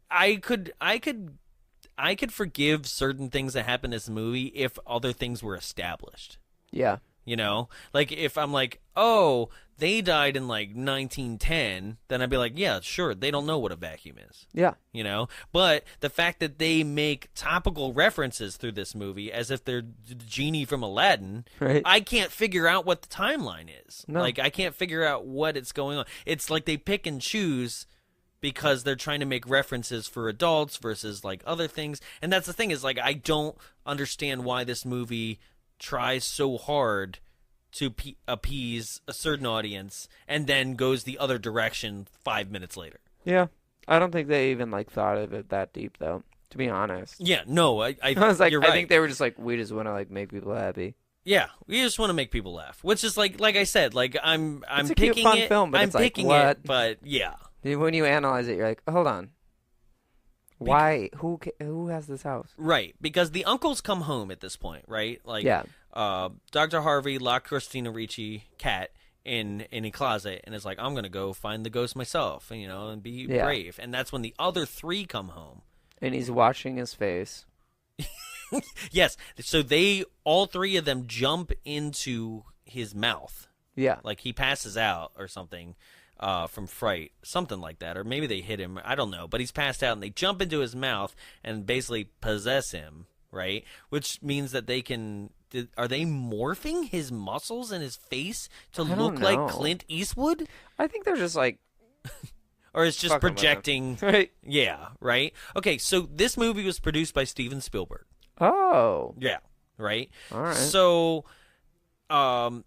I could forgive certain things that happen in this movie if other things were established. Yeah. You know, if I'm like, oh, they died in 1910, then I'd be like, yeah, sure, they don't know what a vacuum is. Yeah. You know, but the fact that they make topical references through this movie as if they're the genie from Aladdin, Right. I can't figure out what the timeline is. No. I can't figure out what it's going on. It's like they pick and choose because they're trying to make references for adults versus other things. And that's the thing is I don't understand why this movie tries so hard to appease a certain audience and then goes the other direction 5 minutes later. Yeah. I don't think they even thought of it that deep, though, to be honest. Yeah, no, I was like, you're right. I think they were just we just want to make people happy. Yeah, we just want to make people laugh, which is like I said, I'm It's a picking cute, fun it. film, but I'm it's picking what? it, but yeah. When you analyze it, you're like, hold on. Why? Who has this house? Right, because the uncles come home at this point, right? Yeah. Dr. Harvey locked Christina Ricci, Cat, in a closet, and is like, I'm gonna go find the ghost myself, and be brave. And that's when the other three come home. And he's washing his face. Yes, so all three of them jump into his mouth. Yeah. He passes out or something. From fright, something like that, or maybe they hit him. I don't know, but he's passed out, and they jump into his mouth and basically possess him, right? Which means that they can. Are they morphing his muscles and his face to look like know. Clint Eastwood, I think they're just or it's just fucking with him. projecting? Right. Yeah, right. Okay, so this movie was produced by Steven Spielberg. Oh. Yeah, right. All right. So.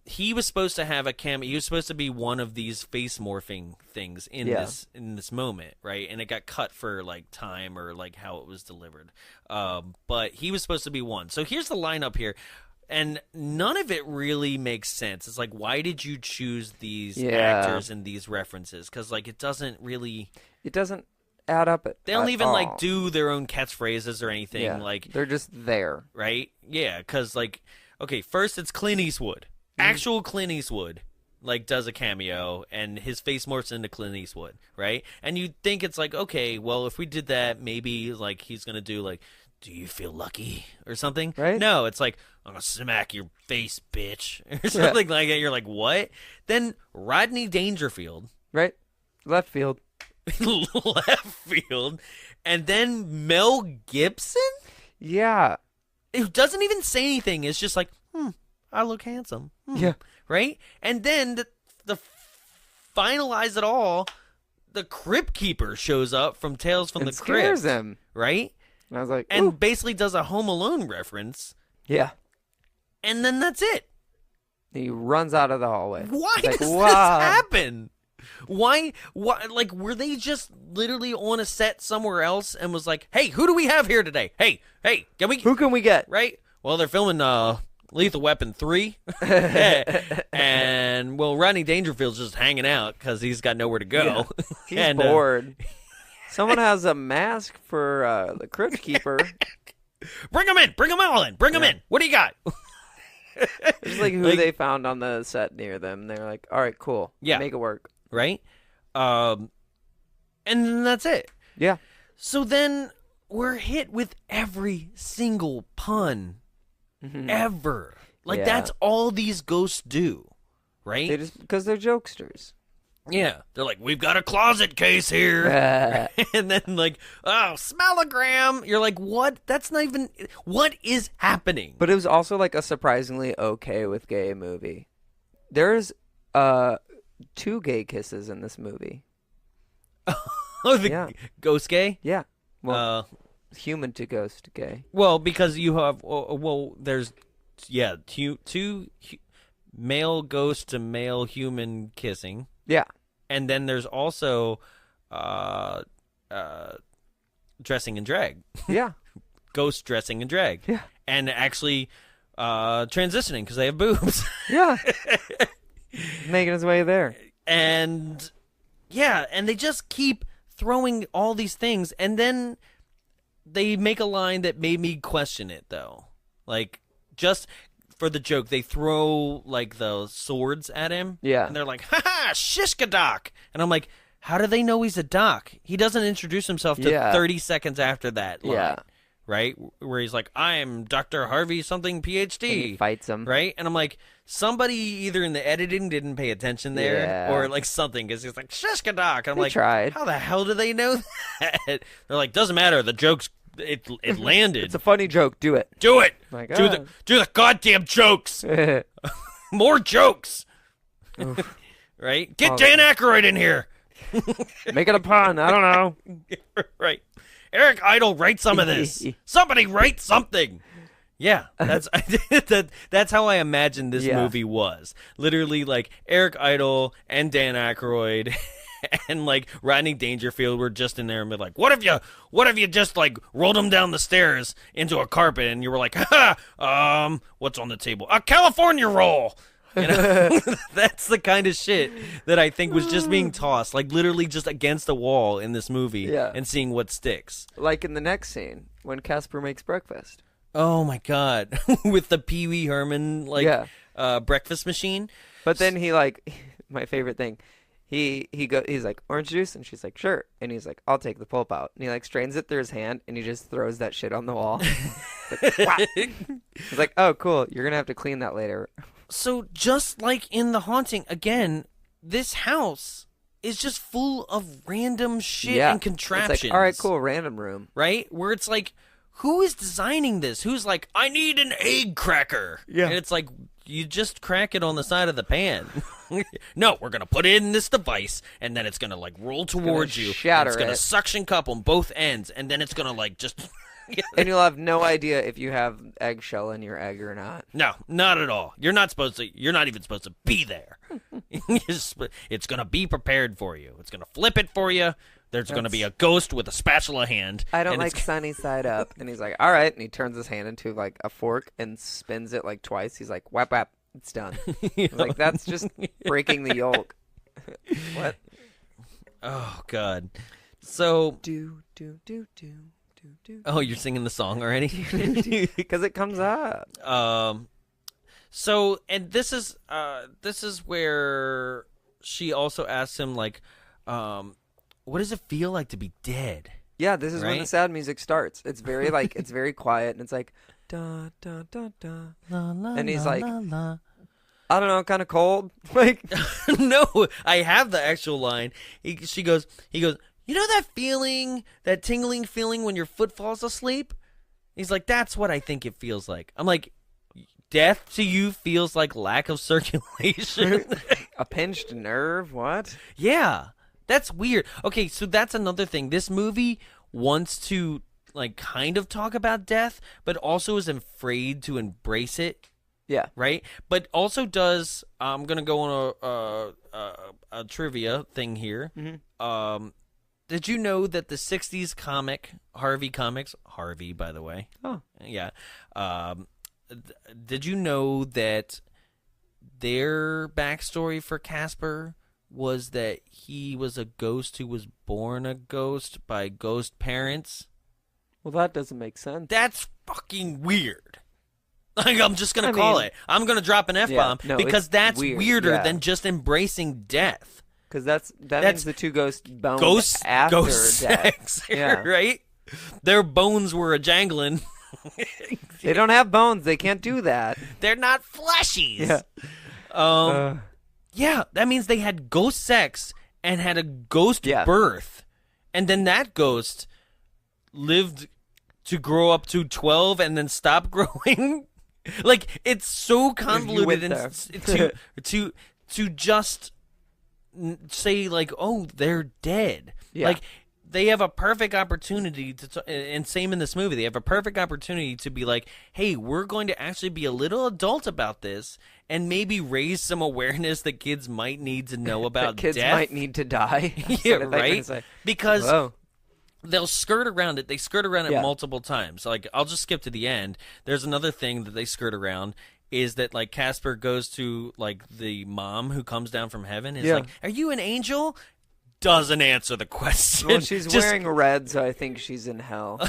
He was supposed to have a cameo. He was supposed to be one of these face morphing things in this moment, right? And it got cut for time or how it was delivered. But he was supposed to be one. So here's the lineup here, and none of it really makes sense. It's why did you choose these actors and these references? Because it doesn't really. It doesn't add up. They don't even all. Do their own catchphrases or anything. Yeah. They're just there, right? Yeah, because okay, first it's Clint Eastwood. Actual Clint Eastwood, does a cameo, and his face morphs into Clint Eastwood, right? And you think it's okay, well, if we did that, maybe, he's gonna do, do you feel lucky? Or something. Right. No, it's I'm gonna smack your face, bitch. Or something like that. You're like, what? Then Rodney Dangerfield. right? Left field. Left field. And then Mel Gibson? Yeah. It doesn't even say anything. It's just I look handsome. Yeah. Right? And then the finalize it all, the Crypt Keeper shows up from Tales from And the scares Crypt. him. Right? And I was like, And ooh. basically does a Home Alone reference. Yeah. And then that's it. He runs out of the hallway. Why It's does this wow. happen? Why, were they just literally on a set somewhere else and was like, hey, who do we have here today? Hey, can we... Who can we get? Right? Well, they're filming Lethal Weapon 3. And, well, Rodney Dangerfield's just hanging out because he's got nowhere to go. Yeah. He's bored. Someone has a mask for the Crypt Keeper. Bring him in. Bring them all in. Bring them in. What do you got? It's like who they found on the set near them. They're like, all right, cool. Yeah. Make it work. Right? And then that's it. Yeah. So then we're hit with every single pun ever. Like, that's all these ghosts do, right? They just because they're jokesters. Yeah. They're like, we've got a closet case here. And then, like, oh, smellogram. You're like, what? That's not even... What is happening? But it was also, like, a surprisingly okay with gay movie. There's 2 gay kisses in this movie. Oh, the ghost gay? Yeah. Well, human to ghost gay. Well, because you have... Well, there's... Yeah, two male ghost to male human kissing. Yeah. And then there's also dressing in drag. Yeah. Ghost dressing in drag. Yeah. And actually transitioning because they have boobs. Yeah. Making his way there. And, yeah, and they just keep throwing all these things. And then they make a line that made me question it, though. Like, just... For the joke, they throw, like, the swords at him. Yeah. And they're like, ha-ha, Shishkadoc. And I'm like, how do they know he's a doc? He doesn't introduce himself to 30 seconds after that line. Yeah. Right? Where he's like, I am Dr. Harvey something PhD. And he fights him. Right? And I'm like, somebody either in the editing didn't pay attention there or, like, something. Because he's like, Shishkadoc. And I'm like, tried. How the hell do they know that? They're like, doesn't matter. The joke's It landed. It's a funny joke. Do it. Do it. My do God. do the goddamn jokes. More jokes. Right? Get Dan Aykroyd in here. Make it a pun. I don't know. Right. Eric Idle, write some of this. Somebody write something. Yeah, that's how I imagine this movie was. Literally, like, Eric Idle and Dan Aykroyd and, like, Rodney Dangerfield were just in there and be like, what if you just, like, rolled him down the stairs into a carpet and you were like, what's on the table? A California roll. You know? That's the kind of shit that I think was just being tossed, like, literally just against the wall in this movie and seeing what sticks. Like in the next scene when Casper makes breakfast. Oh my God. With the Pee Wee Herman, like, breakfast machine. But then he, like, my favorite thing, he's like, orange juice? And she's like, sure. And he's like, I'll take the pulp out. And he, like, strains it through his hand and he just throws that shit on the wall. Like, wow. He's like, oh, cool. You're going to have to clean that later. So just like in The Haunting, again, this house is just full of random shit and contraptions. It's like, all right, cool, random room. Right? Where it's like, who is designing this? Who's like, I need an egg cracker. Yeah. And it's like, you just crack it on the side of the pan. No, we're going to put it in this device, and then it's going to, like, roll towards you. Shatter it's going to suction cup on both ends, and then it's going to, like, just... And you'll have no idea if you have eggshell in your egg or not. No, not at all. You're not even supposed to be there. It's going to be prepared for you. It's going to flip it for you. There's going to be a ghost with a spatula hand. I don't like sunny side up. And he's like, all right. And he turns his hand into, like, a fork and spins it, like, twice. He's like, whap, whap. It's done. Like, that's just breaking the yolk. What? Oh, God. So. Do. Oh, you're singing the song already? Because it comes up. So, and this is where she also asks him, like, what does it feel like to be dead? Yeah, this is when the sad music starts. It's very, like, it's very quiet, and it's like, da, da, da, da. La, la, and he's like, la. I don't know, kind of cold. Like, no, I have the actual line. He goes, you know that feeling, that tingling feeling when your foot falls asleep? He's like, that's what I think it feels like. I'm like, death to you feels like lack of circulation? A pinched nerve? What? Yeah, that's weird. Okay, so that's another thing. This movie wants to, like, kind of talk about death, but also is afraid to embrace it. Yeah. Right? But also does, I'm going to go on a trivia thing here. Mm-hmm. Did you know that the 60s comic, Harvey Comics, Harvey, by the way. Oh. Yeah. did you know that their backstory for Casper was that he was a ghost who was born a ghost by ghost parents? Well, that doesn't make sense. That's fucking weird. Like, I'm just going to call it. I'm going to drop an F-bomb because that's weirder than just embracing death. Because that means the two ghosts boned after ghost death. Sex, right? Their bones were a jangling. They don't have bones. They can't do that. They're not fleshies. Yeah, that means they had ghost sex and had a ghost birth. And then that ghost lived to grow up to 12 and then stop growing. Like, it's so convoluted and to just say, like, oh, they're dead. Yeah. Like, they have a perfect opportunity and same in this movie, they have a perfect opportunity to be like, hey, we're going to actually be a little adult about this and maybe raise some awareness that kids might need to know about kids death. Might need to die. Yeah, right? Because they'll skirt around it. They skirt around it multiple times. Like, I'll just skip to the end. There's another thing that they skirt around is that, like, Casper goes to, like, the mom who comes down from heaven. Is like, are you an angel? Doesn't answer the question. Well, she's wearing red, so I think she's in hell.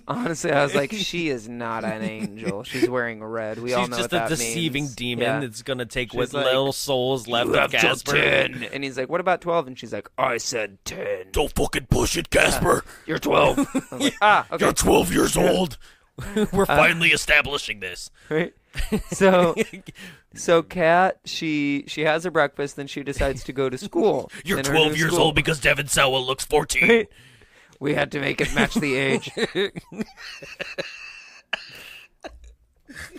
Honestly, I was like, she is not an angel. She's wearing red. We all know what that means. She's just a deceiving demon that's going to take what like, little souls left of Casper. 10. And he's like, what about 12? And she's like, I said 10. Don't fucking push it, Casper. You're 12. I was like, okay. You're 12 years old. We're finally establishing this. Right? So Kat, she has her breakfast, then she decides to go to school. You're 12 years old because Devin Sawa looks 14. Right? We had to make it match the age.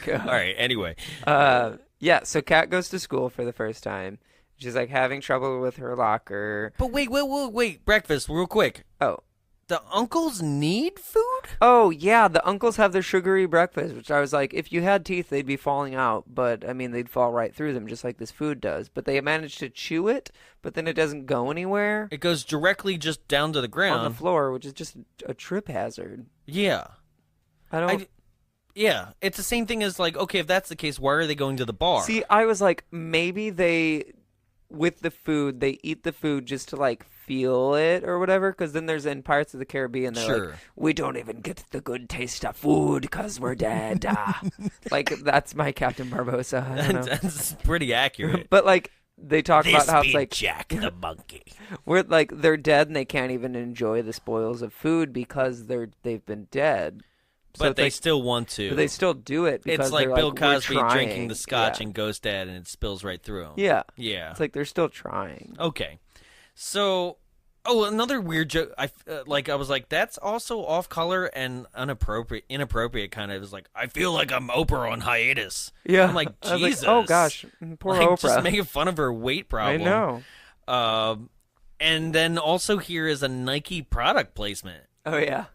All right, anyway. So Kat goes to school for the first time. She's like having trouble with her locker. But wait, breakfast, real quick. Oh. The uncles need food? Oh, yeah, the uncles have their sugary breakfast, which I was like, if you had teeth, they'd be falling out. But, I mean, they'd fall right through them, just like this food does. But they managed to chew it, but then it doesn't go anywhere. It goes directly just down to the ground. On the floor, which is just a trip hazard. Yeah. Yeah, it's the same thing as, like, okay, if that's the case, why are they going to the bar? See, I was like, maybe they, with the food, they eat the food just to, like, feel it or whatever, because then there's in Pirates of the Caribbean, they're like, we don't even get the good taste of food because we're dead. Like, that's my Captain Barbosa. I don't know. That's pretty accurate. But, like, they talk about how it's like Jack the monkey. We're like, they're dead and they can't even enjoy the spoils of food because they've been dead. So but they still want to. But they still do it because it's like they're Bill Cosby we're trying. drinking the scotch and Ghost Dad, and it spills right through him. Yeah. Yeah. It's like they're still trying. Okay. So, another weird joke. I was like, that's also off color and inappropriate. Kind of. It was like, I feel like I'm Oprah on hiatus. Yeah. I'm like, Jesus. Like, oh gosh, poor like, Oprah. Just making fun of her weight problem. I know. And then also here is a Nike product placement. Oh yeah.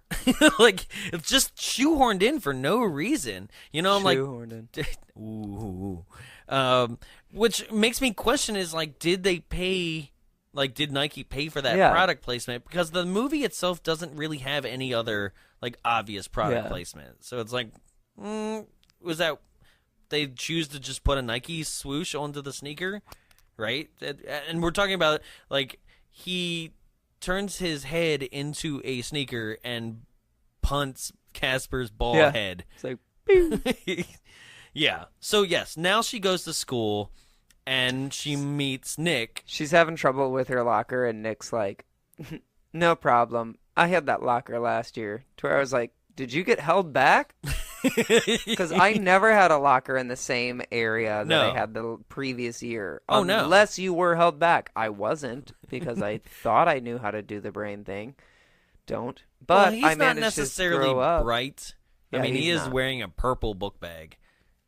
Like, it's just shoehorned in for no reason. You know, I'm shoehorned in. Which makes me question is, like, did they pay? Like, did Nike pay for that product placement? Because the movie itself doesn't really have any other, like, obvious product placement. So it's like, was that they choose to just put a Nike swoosh onto the sneaker, right? And we're talking about, like, he turns his head into a sneaker and punts Casper's ball head. It's like, yeah. So, yes, now she goes to school. And she meets Nick. She's having trouble with her locker, and Nick's like, no problem. I had that locker last year. To where I was like, did you get held back? Because I never had a locker in the same area that I had the previous year. Oh, no. Unless you were held back. I wasn't, because I thought I knew how to do the brain thing. Don't. But he's I not managed necessarily to grow up. bright. Yeah, I mean, he is not. wearing a purple book bag.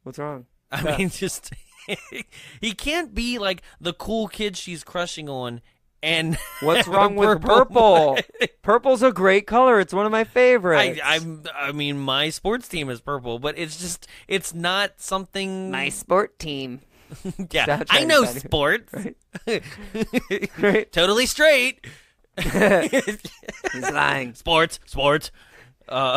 What's wrong? I mean, just... he can't be like the cool kid she's crushing on. And what's wrong with purple? Purple's a great color. It's one of my favorites. I mean, my sports team is purple, but it's not something. My sport team. Yeah, I know sports. Right. Totally straight. He's lying. Sports.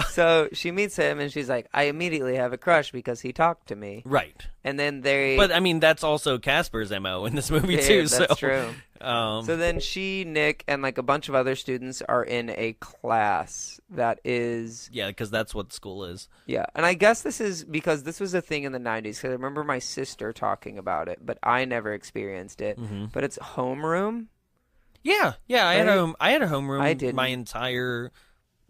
So she meets him, and she's like, I immediately have a crush because he talked to me. Right. And then they... But, I mean, that's also Casper's MO in this movie, too. That's so. true. So then she, Nick, and like a bunch of other students are in a class that is... Yeah, because that's what school is. Yeah, and I guess this is because this was a thing in the 90s, because I remember my sister talking about it, but I never experienced it. Mm-hmm. But it's homeroom. Yeah, I had a homeroom I didn't. my entire...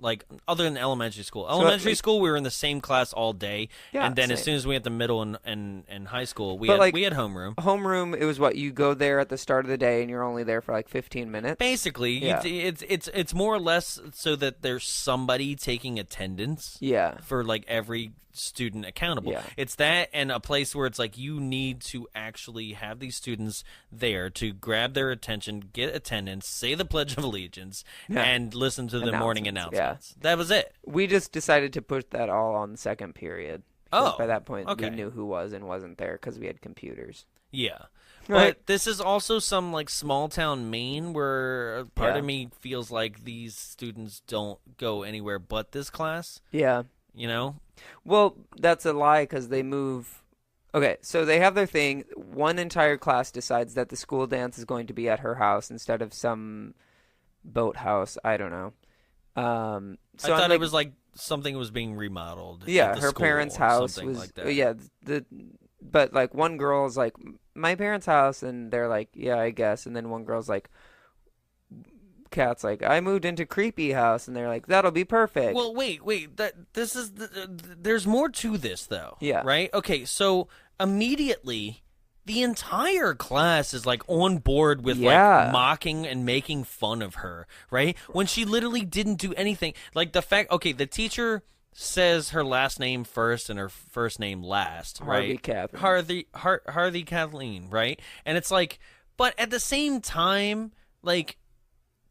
Like, other than elementary school. Elementary school, we were in the same class all day. Yeah, and then same. as soon as we hit the middle and high school, we But, like, had homeroom. Homeroom, it was what, you go there at the start of the day and you're only there for like 15 minutes? Basically, Yeah. it's more or less so that there's somebody taking attendance. Yeah. For like every student accountable. Yeah. It's that and a place where it's like you need to actually have these students there to grab their attention, get attendance, say the Pledge of Allegiance, and listen to the morning announcements. Yeah. That was it. We just decided to put that all on the second period. Because by that point, okay. we knew who was and wasn't there because we had computers. Yeah. Right. But this is also some like small town Maine where part of me feels like these students don't go anywhere but this class. Yeah. You know? Well, that's a lie because they move. Okay, so they have their thing. One entire class decides that the school dance is going to be at her house instead of some boathouse. I don't know. So I thought it was like something was being remodeled. Yeah, at the her school parents' or house something was. like that. Yeah, but like one girl's like my parents' house, and they're like, yeah, I guess. And then one girl's like, Kat's like, I moved into creepy house, and they're like, that'll be perfect. Well, wait. This is there's more to this though. Yeah. Right. Okay. So immediately, the entire class is like on board with like mocking and making fun of her. Right. When she literally didn't do anything. Like the fact. Okay. The teacher says her last name first and her first name last. Right. Harvey Kathleen. Right. And it's like, but at the same time, like.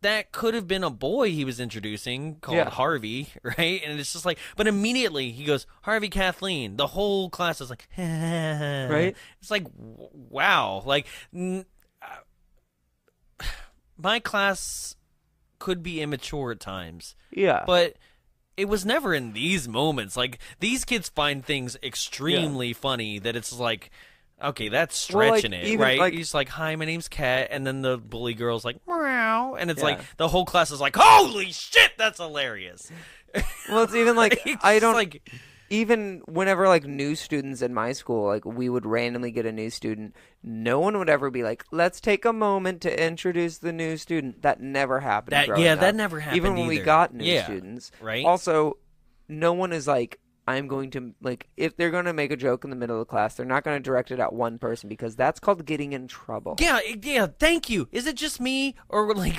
That could have been a boy he was introducing called Harvey, right? And it's just like, but immediately he goes, Harvey Kathleen. The whole class is like, right? It's like, wow. Like, my class could be immature at times. Yeah. But it was never in these moments. Like, these kids find things extremely funny that it's like, okay, that's stretching it, right? Like, he's like, hi, my name's Kat, and then the bully girl's like, meow, and it's like, the whole class is like, holy shit, that's hilarious. Well, it's even like, I don't, like, even whenever like new students in my school, like we would randomly get a new student, no one would ever be like, let's take a moment to introduce the new student. That never happened. That never happened even when we got new students. Right. Also, no one is like, I'm going to, like, if they're going to make a joke in the middle of the class, they're not going to direct it at one person because that's called getting in trouble. Yeah, thank you. Is it just me? Or, like,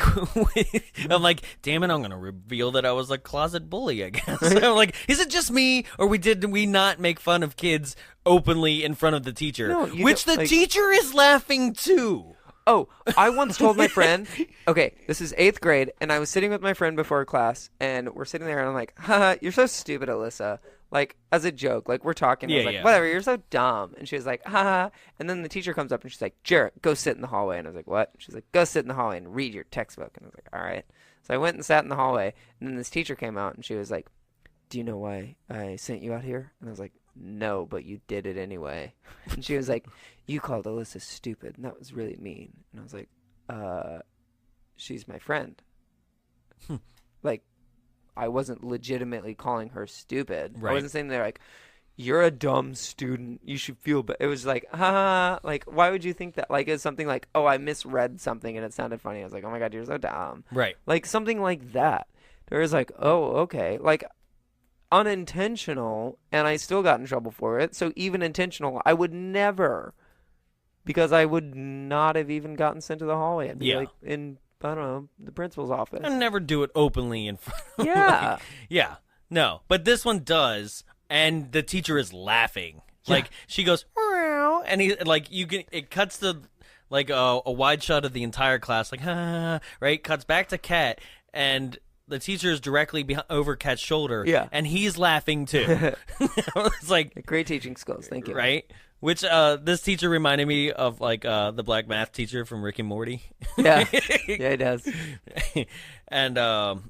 I'm like, damn it, I'm going to reveal that I was a closet bully, I guess. I'm like, is it just me? Or did we not make fun of kids openly in front of the teacher? No, which the teacher is laughing too. Oh, I once told my friend, okay, this is 8th grade, and I was sitting with my friend before class, and we're sitting there, and I'm like, haha, you're so stupid, Alyssa. Like, as a joke, like, we're talking. I was like, whatever, you're so dumb. And she was like, haha. And then the teacher comes up, and she's like, Jarrett, go sit in the hallway. And I was like, what? She's like, go sit in the hallway and read your textbook. And I was like, all right. So I went and sat in the hallway, and then this teacher came out, and she was like, do you know why I sent you out here? And I was like, no, but you did it anyway. And she was like, you called Alyssa stupid, and that was really mean. And I was like, she's my friend. Like, I wasn't legitimately calling her stupid. Right. I wasn't saying they're like, you're a dumb student, you should feel bad. It was like, like, why would you think that? Like, it's something like, oh, I misread something and it sounded funny. I was like, oh my God, you're so dumb. Right. Like, something like that. There was like, oh, okay. Like, unintentional, and I still got in trouble for it. So even intentional, I would never, because I would not have even gotten sent to the hallway. I'd be like in, I don't know, the principal's office. And never do it openly in front of Yeah. Yeah. No. But this one does, and the teacher is laughing. Yeah. Like, she goes, meow, and he, like, it cuts to, like, a wide shot of the entire class, like, right? Cuts back to Kat, and the teacher is directly over Kat's shoulder, and he's laughing too. It's like, great teaching skills, thank you. Right? Which this teacher reminded me of, like, the black math teacher from Rick and Morty. Yeah, yeah, it does. And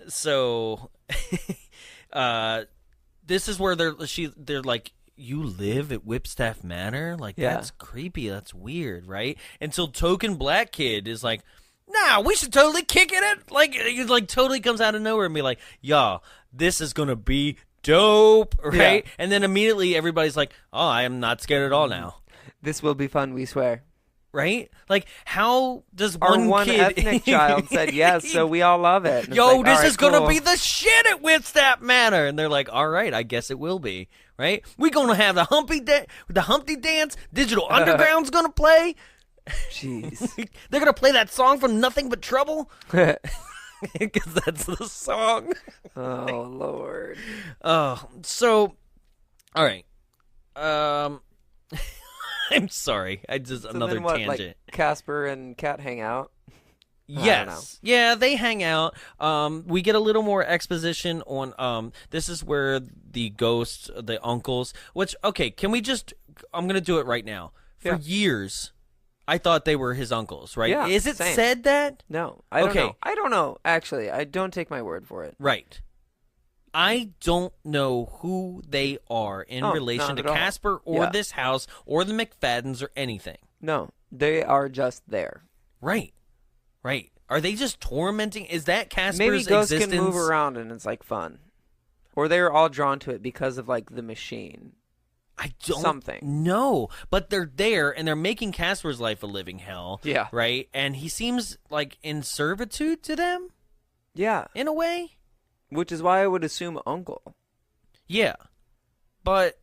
so, this is where they're like, you live at Whipstaff Manor? Like, that's creepy. That's weird, right? Until Token Black Kid is like, nah, we should totally kick it. Like, he like totally comes out of nowhere and be like, y'all, this is going to be dope, right? And then immediately everybody's like, oh, I am not scared at all now. This will be fun, we swear. Right? Like, how does Our one kid... ethnic child said yes, so we all love it. And Yo, like, this right, is going to cool. be the shit at Whipstaff Manor. And they're like, all right, I guess it will be. Right? We're going to have the Humpty Dance. Digital Underground's going to play. Jeez. They're going to play that song from Nothing But Trouble. Because that's the song. Oh, Lord. So, all right. I'm sorry. Another then what, tangent. Like Casper and Kat hang out? Yes. Yeah, they hang out. We get a little more exposition on this is where the ghosts, the uncles, which okay, I'm going to do it right now. For years I thought they were his uncles, right? Yeah, is it same. said that? No. I don't know. Actually, I don't take my word for it. Right. I don't know who they are in relation to Casper or this house or the McFaddens or anything. No, they are just there. Right. Right. Are they just tormenting? Is that Casper's Maybe ghosts existence? can move around and it's like fun. Or they're all drawn to it because of like the machine. I don't Something. know. But they're there and they're making Casper's life a living hell. Yeah. Right? And he seems like in servitude to them? Yeah. In a way? Which is why I would assume uncle. Yeah. But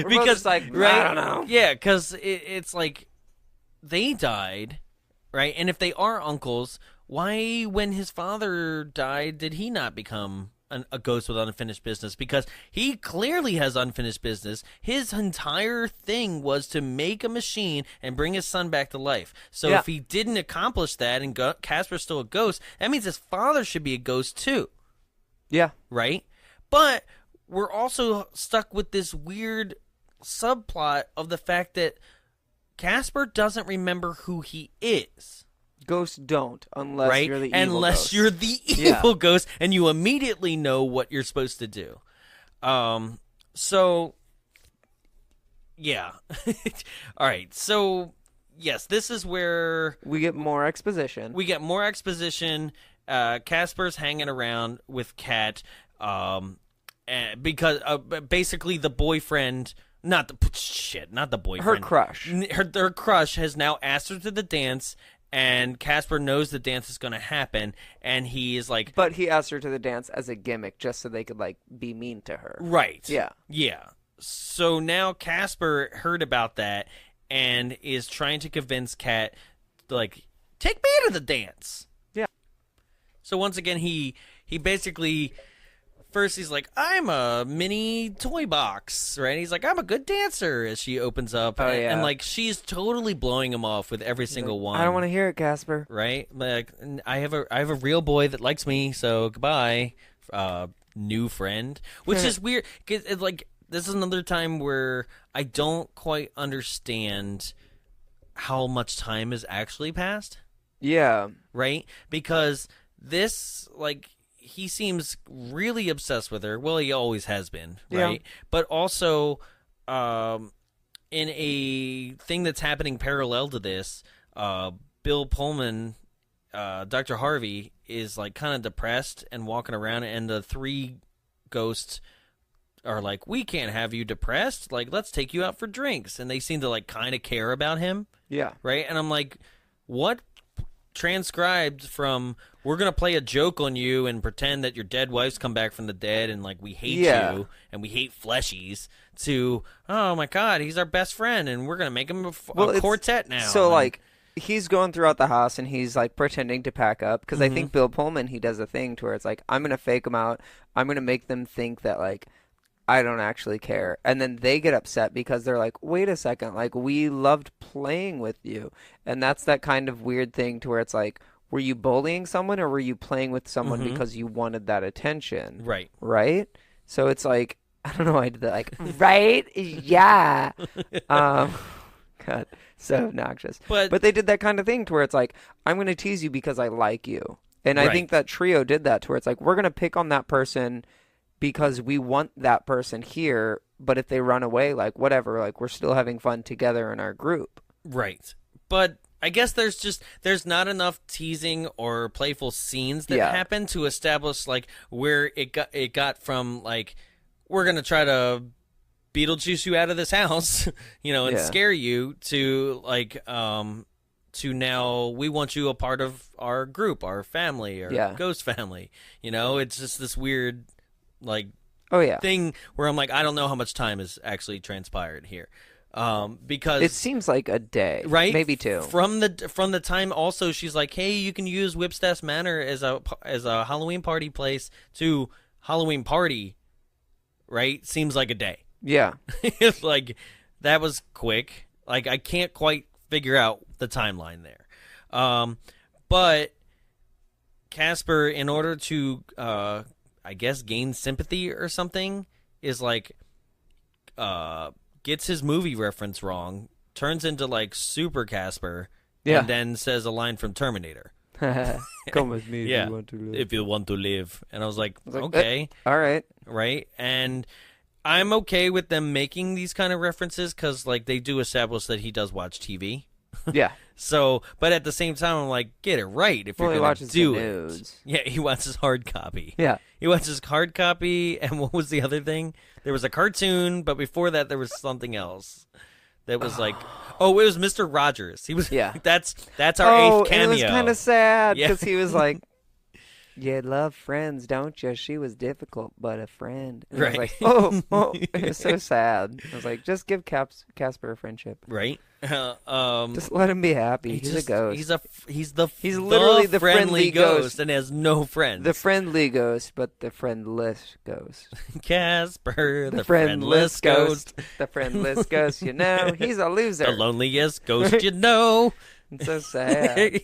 because like, right? I don't know. Yeah, because it's like they died, right? And if they are uncles, why, when his father died, did he not become a ghost with unfinished business? Because he clearly has unfinished business. His entire thing was to make a machine and bring his son back to life. So if he didn't accomplish that and Casper's still a ghost, that means his father should be a ghost too. Yeah. Right? But we're also stuck with this weird subplot of the fact that Casper doesn't remember who he is. Ghosts don't, unless you're the evil Unless ghost. you're the evil ghost, and you immediately know what you're supposed to do. So, yeah. All right. So, yes, this is where we get more exposition. Casper's hanging around with Kat, because basically the boyfriend. Not the boyfriend. Her crush. Her crush has now asked her to the dance, and Casper knows the dance is going to happen, and he is like... But he asked her to the dance as a gimmick, just so they could, like, be mean to her. Right. Yeah. Yeah. So now Casper heard about that, and is trying to convince Kat, like, take me to the dance. Yeah. So once again, he basically... First, he's like, I'm a mini toy box, right? He's like, I'm a good dancer, as she opens up. And like, she's totally blowing him off with every single one. I don't want to hear it, Casper. Right? Like, I have a real boy that likes me, so goodbye, new friend. Which is weird, because it's like, this is another time where I don't quite understand how much time has actually passed. Yeah. Right? Because this, like... He seems really obsessed with her. Well, he always has been, right? Yeah. But also, in a thing that's happening parallel to this, Bill Pullman, Dr. Harvey, is like kind of depressed and walking around, and the three ghosts are like, we can't have you depressed. Like, let's take you out for drinks. And they seem to like kind of care about him. Yeah. Right? And I'm like, what transcribed from we're gonna play a joke on you and pretend that your dead wife's come back from the dead and like we hate you and we hate fleshies to, oh my god, he's our best friend and we're gonna make him a quartet now. So like he's going throughout the house and he's like pretending to pack up because I think Bill Pullman, he does a thing to where it's like, I'm gonna fake them out, I'm gonna make them think that like I don't actually care. And then they get upset because they're like, wait a second, like, we loved playing with you. And that's that kind of weird thing to where it's like, were you bullying someone or were you playing with someone because you wanted that attention? Right. Right? So it's like, I don't know why I did that. Like, right? Yeah. God, so obnoxious. But they did that kind of thing to where it's like, I'm going to tease you because I like you. And I Right. think that trio did that to where it's like, we're going to pick on that person because we want that person here, but if they run away, like, whatever, like, we're still having fun together in our group. Right. But I guess there's not enough teasing or playful scenes that happen to establish like where it got from like we're gonna try to Beetlejuice you out of this house, and scare you to like to now we want you a part of our group, our family, our ghost family. It's just this weird like thing where I'm like, I don't know how much time has actually transpired here. Because it seems like a day, right? Maybe two. From the time also she's like, hey, you can use Whipstaff Manor as a Halloween party place to Halloween party, right? Seems like a day. Yeah. It's like that was quick. Like I can't quite figure out the timeline there. But Casper, in order to I guess gain sympathy or something, is like gets his movie reference wrong, turns into like Super Casper, and then says a line from Terminator. Come with me if you want to live. If you want to live. And I was like okay. All right. Right? And I'm okay with them making these kind of references because like they do establish that he does watch TV. Yeah. So, but at the same time, I'm like, get it right if you're going to do it. Yeah, he watches hard copy. Yeah. He watches hard copy, and what was the other thing? There was a cartoon, but before that, there was something else that was like, it was Mr. Rogers. He was, that's our eighth cameo. And it was kind of sad because he was like, you love friends, don't you? She was difficult, but a friend. And right. I was like, it was so sad. I was like, just give Casper a friendship. Right. Just let him be happy. He's a ghost. He's literally the friendly ghost and has no friends. The friendly ghost, but the friendless ghost. Casper, the friendless ghost. The friendless ghost, he's a loser. The loneliest ghost you know. It's so sad.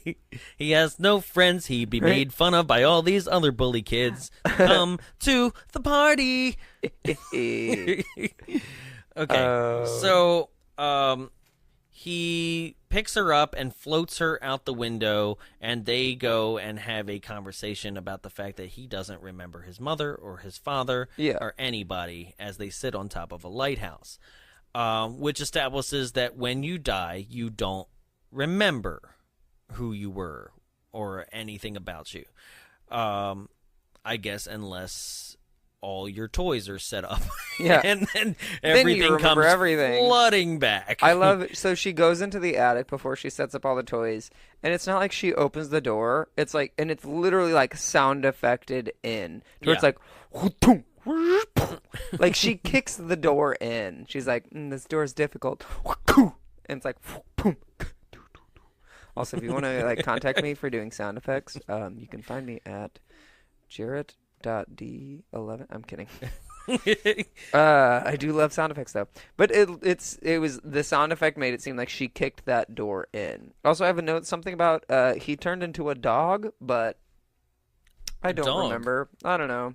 He has no friends. He'd be made fun of by all these other bully kids. Come to the party. Okay, so he picks her up and floats her out the window, and they go and have a conversation about the fact that he doesn't remember his mother or his father or anybody as they sit on top of a lighthouse, which establishes that when you die, you don't remember who you were or anything about you. I guess unless all your toys are set up. Yeah. And then everything comes flooding back. I love it. So she goes into the attic before she sets up all the toys, and it's not like she opens the door. It's like, and it's literally like sound effected in. So it's like, like she kicks the door in. She's like, this door is difficult. And it's like, also, if you want to like contact me for doing sound effects, you can find me at Jarrett.d11. I'm kidding. I do love sound effects though, but it was the sound effect made it seem like she kicked that door in. Also, I have a note something about he turned into a dog, but I don't remember. I don't know.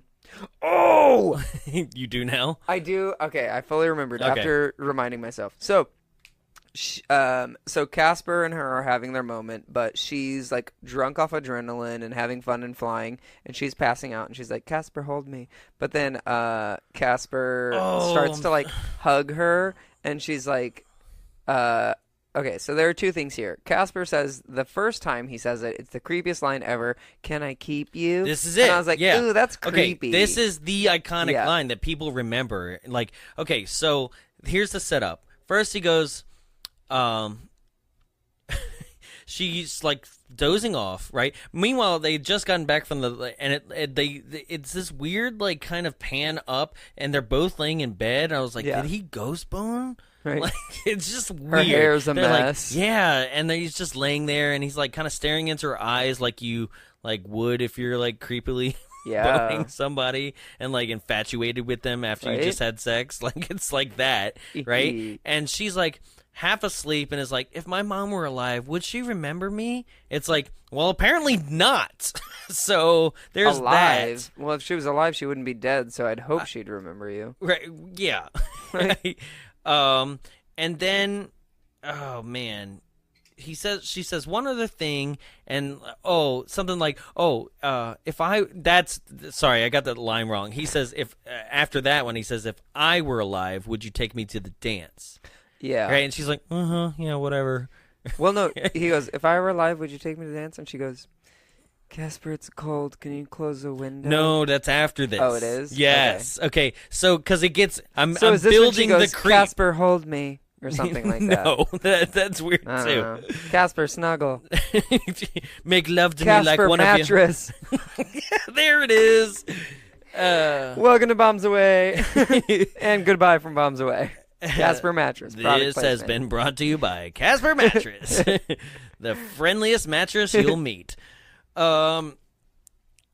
Oh, you do now? I do. Okay, I fully remembered after reminding myself. So Casper and her are having their moment, but she's like drunk off adrenaline and having fun and flying, and she's passing out, and she's like, Casper, hold me. But then Casper starts to like hug her, and she's like, okay, so there are two things here. Casper says, the first time he says it, it's the creepiest line ever, can I keep you? This is it. And I was like, ooh, that's creepy. Okay, this is the iconic line that people remember. Like, okay, so here's the setup. First he goes, she's like dozing off, right? Meanwhile, they just gotten back from it's this weird like kind of pan up, and they're both laying in bed. And I was like, did he ghost bone? Right. Like, it's just weird. Her hair's a They're mess. Like, and then he's just laying there, and he's like kind of staring into her eyes like you like would if you're like creepily boning somebody and like infatuated with them after you just had sex. Like it's like that, right? And she's like half asleep and is like, if my mom were alive, would she remember me? It's like, well, apparently not. So there's that. Well, if she was alive, she wouldn't be dead, so I'd hope she'd remember you. Right, yeah. Right. And then, oh man, she says one other thing, and something like, if I I got that line wrong. He says after that one, he says, if I were alive, would you take me to the dance? Yeah. Right, and she's like, yeah, whatever. Well, no, he goes, if I were alive, would you take me to the dance? And she goes, Casper, it's cold. Can you close the window? No, that's after this. Oh, it is? Yes. Okay. So, because it gets, I'm is this building when she goes, the creep. Casper, hold me, or something like that. No, that's weird I too. don't know. Casper, snuggle. Make love to Casper, me like one mattress. of you. There it is. Welcome to Bombs Away, and goodbye from Bombs Away. Casper mattress. This has been brought to you by Casper Mattress, the friendliest mattress you'll meet.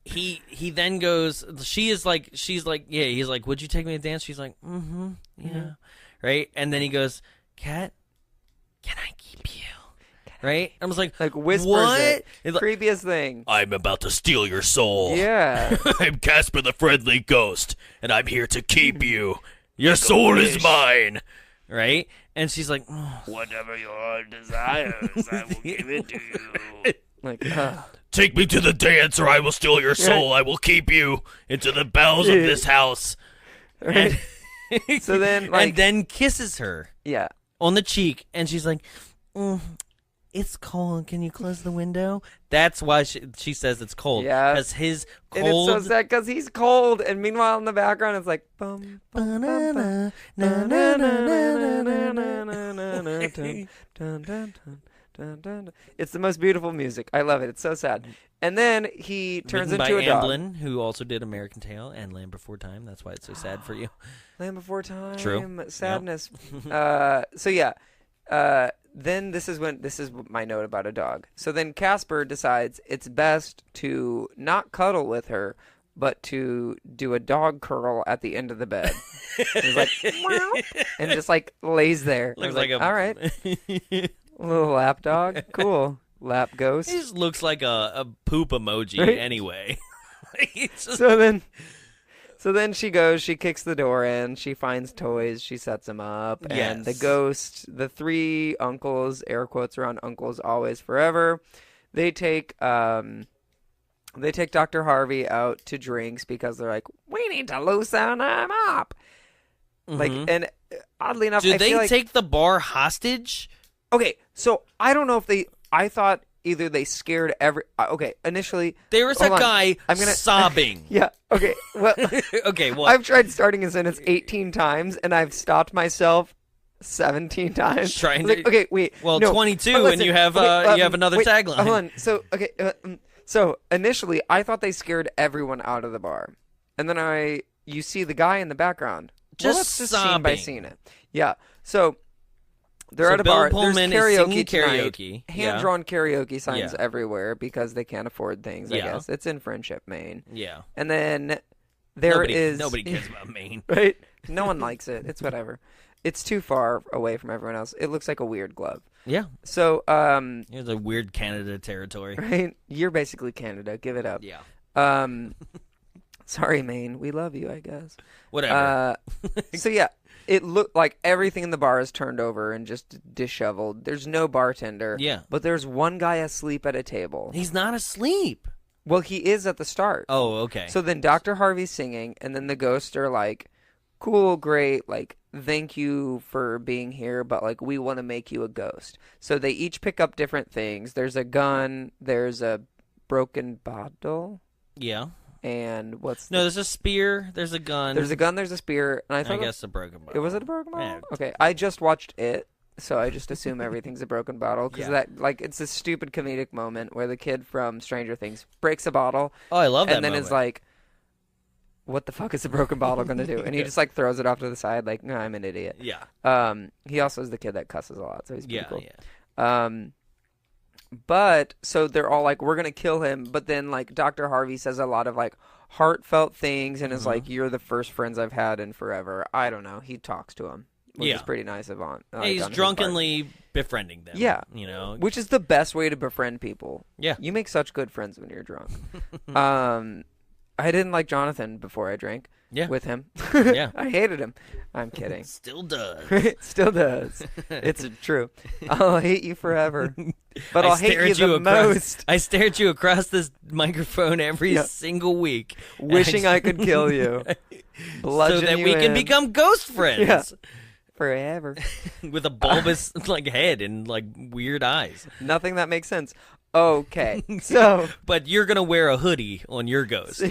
He then goes, she's like, yeah, he's like, would you take me to dance? She's like, yeah. Right? And then he goes, Cat, can I keep you? Right? I was like whispers what? it. It's like, Creepiest thing. I'm about to steal your soul. Yeah. I'm Casper the Friendly Ghost, and I'm here to keep you. Your soul is mine. Right? And she's like, Whatever your heart desires, I will give it to you. Like, take me to the dance or I will steal your soul. I will keep you into the bowels of this house. right? So then, like, and then kisses her yeah. on the cheek, and she's like, it's cold. Can you close the window? That's why she says it's cold. Yeah. Because his And cold... it's so sad because he's cold, and meanwhile in the background it's like bum bum bum bum na na na na na na na na na dun dun dun dun dun. It's the most beautiful music. I love it. It's so sad. And then he turns Written into by a dog. Amblin, who also did American Tail and Land Before Time. That's why it's so sad for you. Land Before Time. True. Sadness. So yeah. Then this is my note about a dog. So then Casper decides it's best to not cuddle with her, but to do a dog curl at the end of the bed. He's like, meow, and just like lays there. Looks like like all right, little lap dog, cool, lap ghost. He just looks like a poop emoji Right? anyway. Just... So then she goes, she kicks the door in, she finds toys, she sets them up, and the Yes. ghost, the three uncles, air quotes around uncles always forever, they take Dr. Harvey out to drinks because they're like, we need to loosen him up. Like, and oddly enough, Do I they feel like, take the bar hostage? okay, so I don't know if I thought either they scared initially. There was a hold on. guy I'm gonna- sobbing. Yeah, okay, well... Okay, what? I've tried starting a sentence 18 times, and I've stopped myself 17 times. Trying Like, to- okay, wait. Well, no, 22, but and listen, you have okay, you have another wait, tagline. Hold on. So, okay, so initially, I thought they scared everyone out of the bar, and then you see the guy in the background. Just let's just scene by sobbing. scene it. Yeah. So they're So at a Bill bar. Pullman is There's singing karaoke tonight. karaoke. Yeah. Hand-drawn karaoke signs Yeah. everywhere because they can't afford things. I Yeah. guess it's in Friendship, Maine. Yeah. And then there is Nobody cares about Maine. right? No one likes it. It's whatever. It's too far away from everyone else. It looks like a weird glove. Yeah. So, Here's a weird Canada territory. right? You're basically Canada. Give it up. Yeah. Sorry, Maine. We love you, I guess. Whatever. So yeah, it looked like everything in the bar is turned over and just disheveled. There's no bartender. Yeah. But there's one guy asleep at a table. He's not asleep. Well, he is at the start. Oh, okay. So then Dr. Harvey's singing, and then the ghosts are like, cool, great, like, thank you for being here, but, like, we want to make you a ghost. So they each pick up different things. There's a gun, there's a broken bottle, yeah. and No, there's a spear. There's a gun. There's a gun, there's a spear, and I I thought guess a broken bottle. was it a broken bottle? Yeah. Okay, I just watched it, so I just assume everything's a broken bottle, because Yeah. that, like, it's a stupid comedic moment where the kid from Stranger Things breaks a bottle, Oh, I love that and then moment. is like, what the fuck is a broken bottle going to do? And he just, like, throws it off to the side, like, no, I'm an idiot. Yeah. He also is the kid that cusses a lot, so he's pretty Yeah, cool. yeah. But, so they're all like, we're going to kill him, but then, like, Dr. Harvey says a lot of, like, heartfelt things and is like, you're the first friends I've had in forever. I don't know. He talks to him, which Yeah. is pretty nice of on. Yeah, like, he's on his part. drunkenly befriending them. Yeah. You know? Which is the best way to befriend people. Yeah. You make such good friends when you're drunk. I didn't like Jonathan before I drank with him. Yeah. I hated him. I'm kidding. Still does. Still does. It's true. I'll hate you forever. But I'll hate you the most. I stare at you across this microphone every single week. Wishing I could kill you. So that we can become ghost friends. Yeah. Forever. With a bulbous head and weird eyes. Nothing that makes sense. Okay. So but you're going to wear a hoodie on your ghost.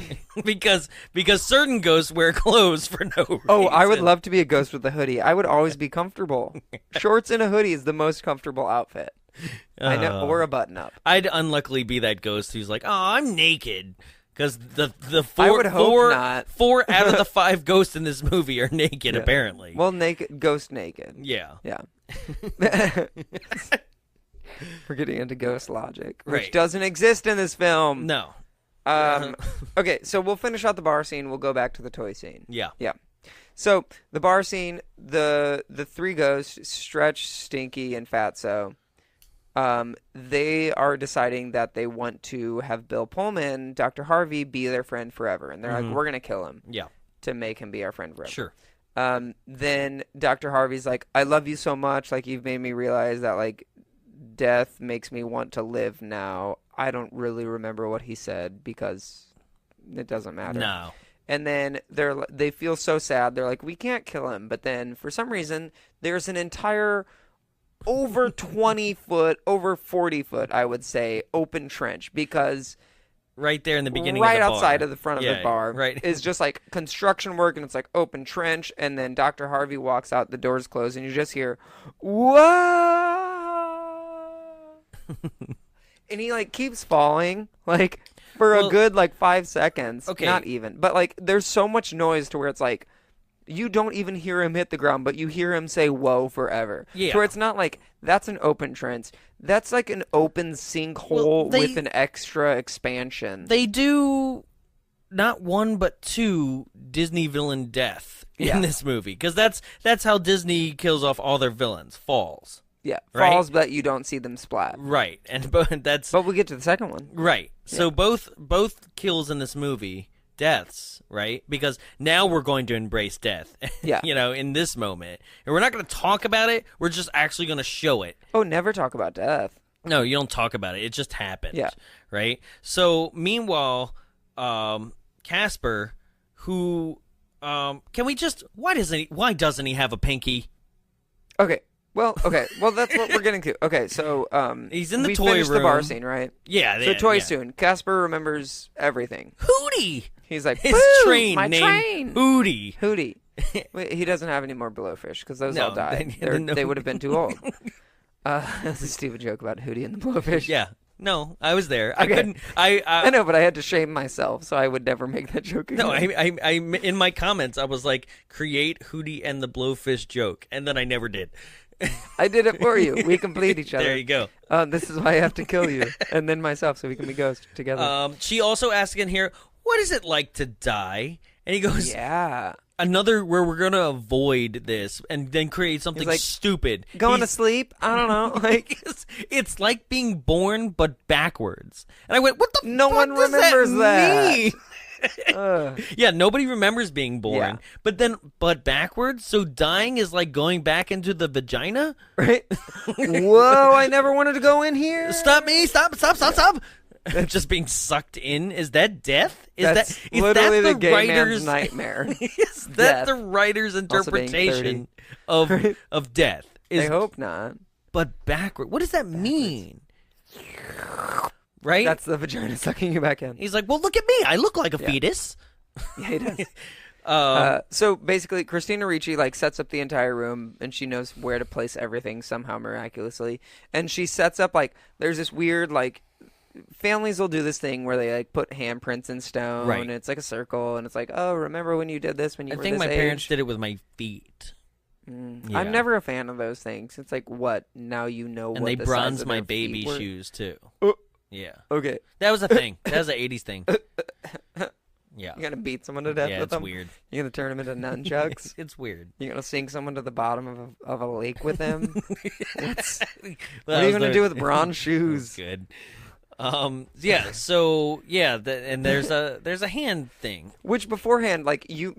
because certain ghosts wear clothes for no reason. Oh, I would love to be a ghost with a hoodie. I would always be comfortable. Shorts and a hoodie is the most comfortable outfit. I know, or a button up. I'd unluckily be that ghost who's like, "Oh, I'm naked." Because the I would hope not. 4 out of the 5 ghosts in this movie are naked, apparently. Well, ghost naked. Yeah. Yeah. We're getting into ghost logic, which Right. doesn't exist in this film. No. Okay, so we'll finish out the bar scene. We'll go back to the toy scene. Yeah. Yeah. So the bar scene, the 3 ghosts, Stretch, Stinky, and Fatso, they are deciding that they want to have Bill Pullman, Dr. Harvey, be their friend forever. And they're like, we're going to kill him Yeah. to make him be our friend forever. Sure. Then Dr. Harvey's like, I love you so much. You've made me realize that, death makes me want to live now. I don't really remember what he said because it doesn't matter. No. And then they feel so sad. They're like, we can't kill him. But then for some reason, there's an entire over 20 foot, over 40 foot, I would say, open trench because Right there in the beginning right of the bar. outside of the front of the bar right. is just construction work, and it's open trench. And then Dr. Harvey walks out, the doors close, and you just hear, whoa. And he keeps falling for a good 5 seconds. Okay. Not even. But there's so much noise to where it's you don't even hear him hit the ground, but you hear him say whoa forever. Yeah. To where it's not that's an open trench. That's an open sinkhole with an extra expansion. They do not 1 but 2 Disney villain death in this movie. Because that's how Disney kills off all their villains. Falls. Yeah, Right? falls, but you don't see them splat. Right. But that's... But we'll get to the second one. Right. So both kills in this movie, deaths, right? Because now we're going to embrace death. Yeah. In this moment. And we're not going to talk about it. We're just actually going to show it. Oh, never talk about death. No, you don't talk about it. It just happened. Yeah. Right? So, meanwhile, Casper, who why doesn't he have a pinky? Okay. Well, that's what we're getting to. Okay, so He's in the we toy finished the bar room. scene, right? Yeah. So toy soon. Casper remembers everything. Hootie. He's like, His "Boo, train my named train. Hootie. Hootie." Wait, he doesn't have any more blowfish because those No, all died. no. They would have been too old. That's a stupid joke about Hootie and the blowfish. Yeah. No, I was there. Okay. I couldn't. I know, but I had to shame myself, so I would never make that joke again. No, I in my comments I was like, create Hootie and the Blowfish joke, and then I never did. I did it for you. We complete each other. There you go. This is why I have to kill you, and then myself, so we can be ghosts together. She also asked in here, "What is it like to die?" And he goes, Yeah. Another where we're gonna avoid this and then create something like, stupid. Going to sleep? I don't know. It's like being born but backwards. And I went, what the No fuck one does remembers that mean? that. Yeah, nobody remembers being born. Yeah. But backwards? So dying is like going back into the vagina? Right? Whoa, I never wanted to go in here. Stop me! Stop! Just being sucked in. Is that death? That's is literally that the gay writer's man's nightmare. Is that Death. the writer's Also being interpretation 30. of death? I hope not. But backward. What does that mean? Right? That's the vagina sucking you back in. He's like, well, look at me. I look like a fetus. Yeah, he does. So basically, Christina Ricci sets up the entire room, and she knows where to place everything somehow miraculously. And she sets up there's this weird families will do this thing where they put handprints in stone, Right. and it's a circle, and it's oh, remember when you did this when you I were think this my age? parents did it with my feet. Yeah. I'm never a fan of those things. It's what now you know. And what they the size bronze of my their baby feet were. shoes, too. Yeah. Okay, That was a thing. That was an 80s thing. Yeah. you're gonna beat someone to death Yeah, with it's them. weird. You're gonna turn them into nunchucks. It's weird. You're gonna sink someone to the bottom of a lake with them. What That are you was gonna the- do with bronze That was shoes? good. Yeah. So yeah, and there's a hand thing. Which beforehand,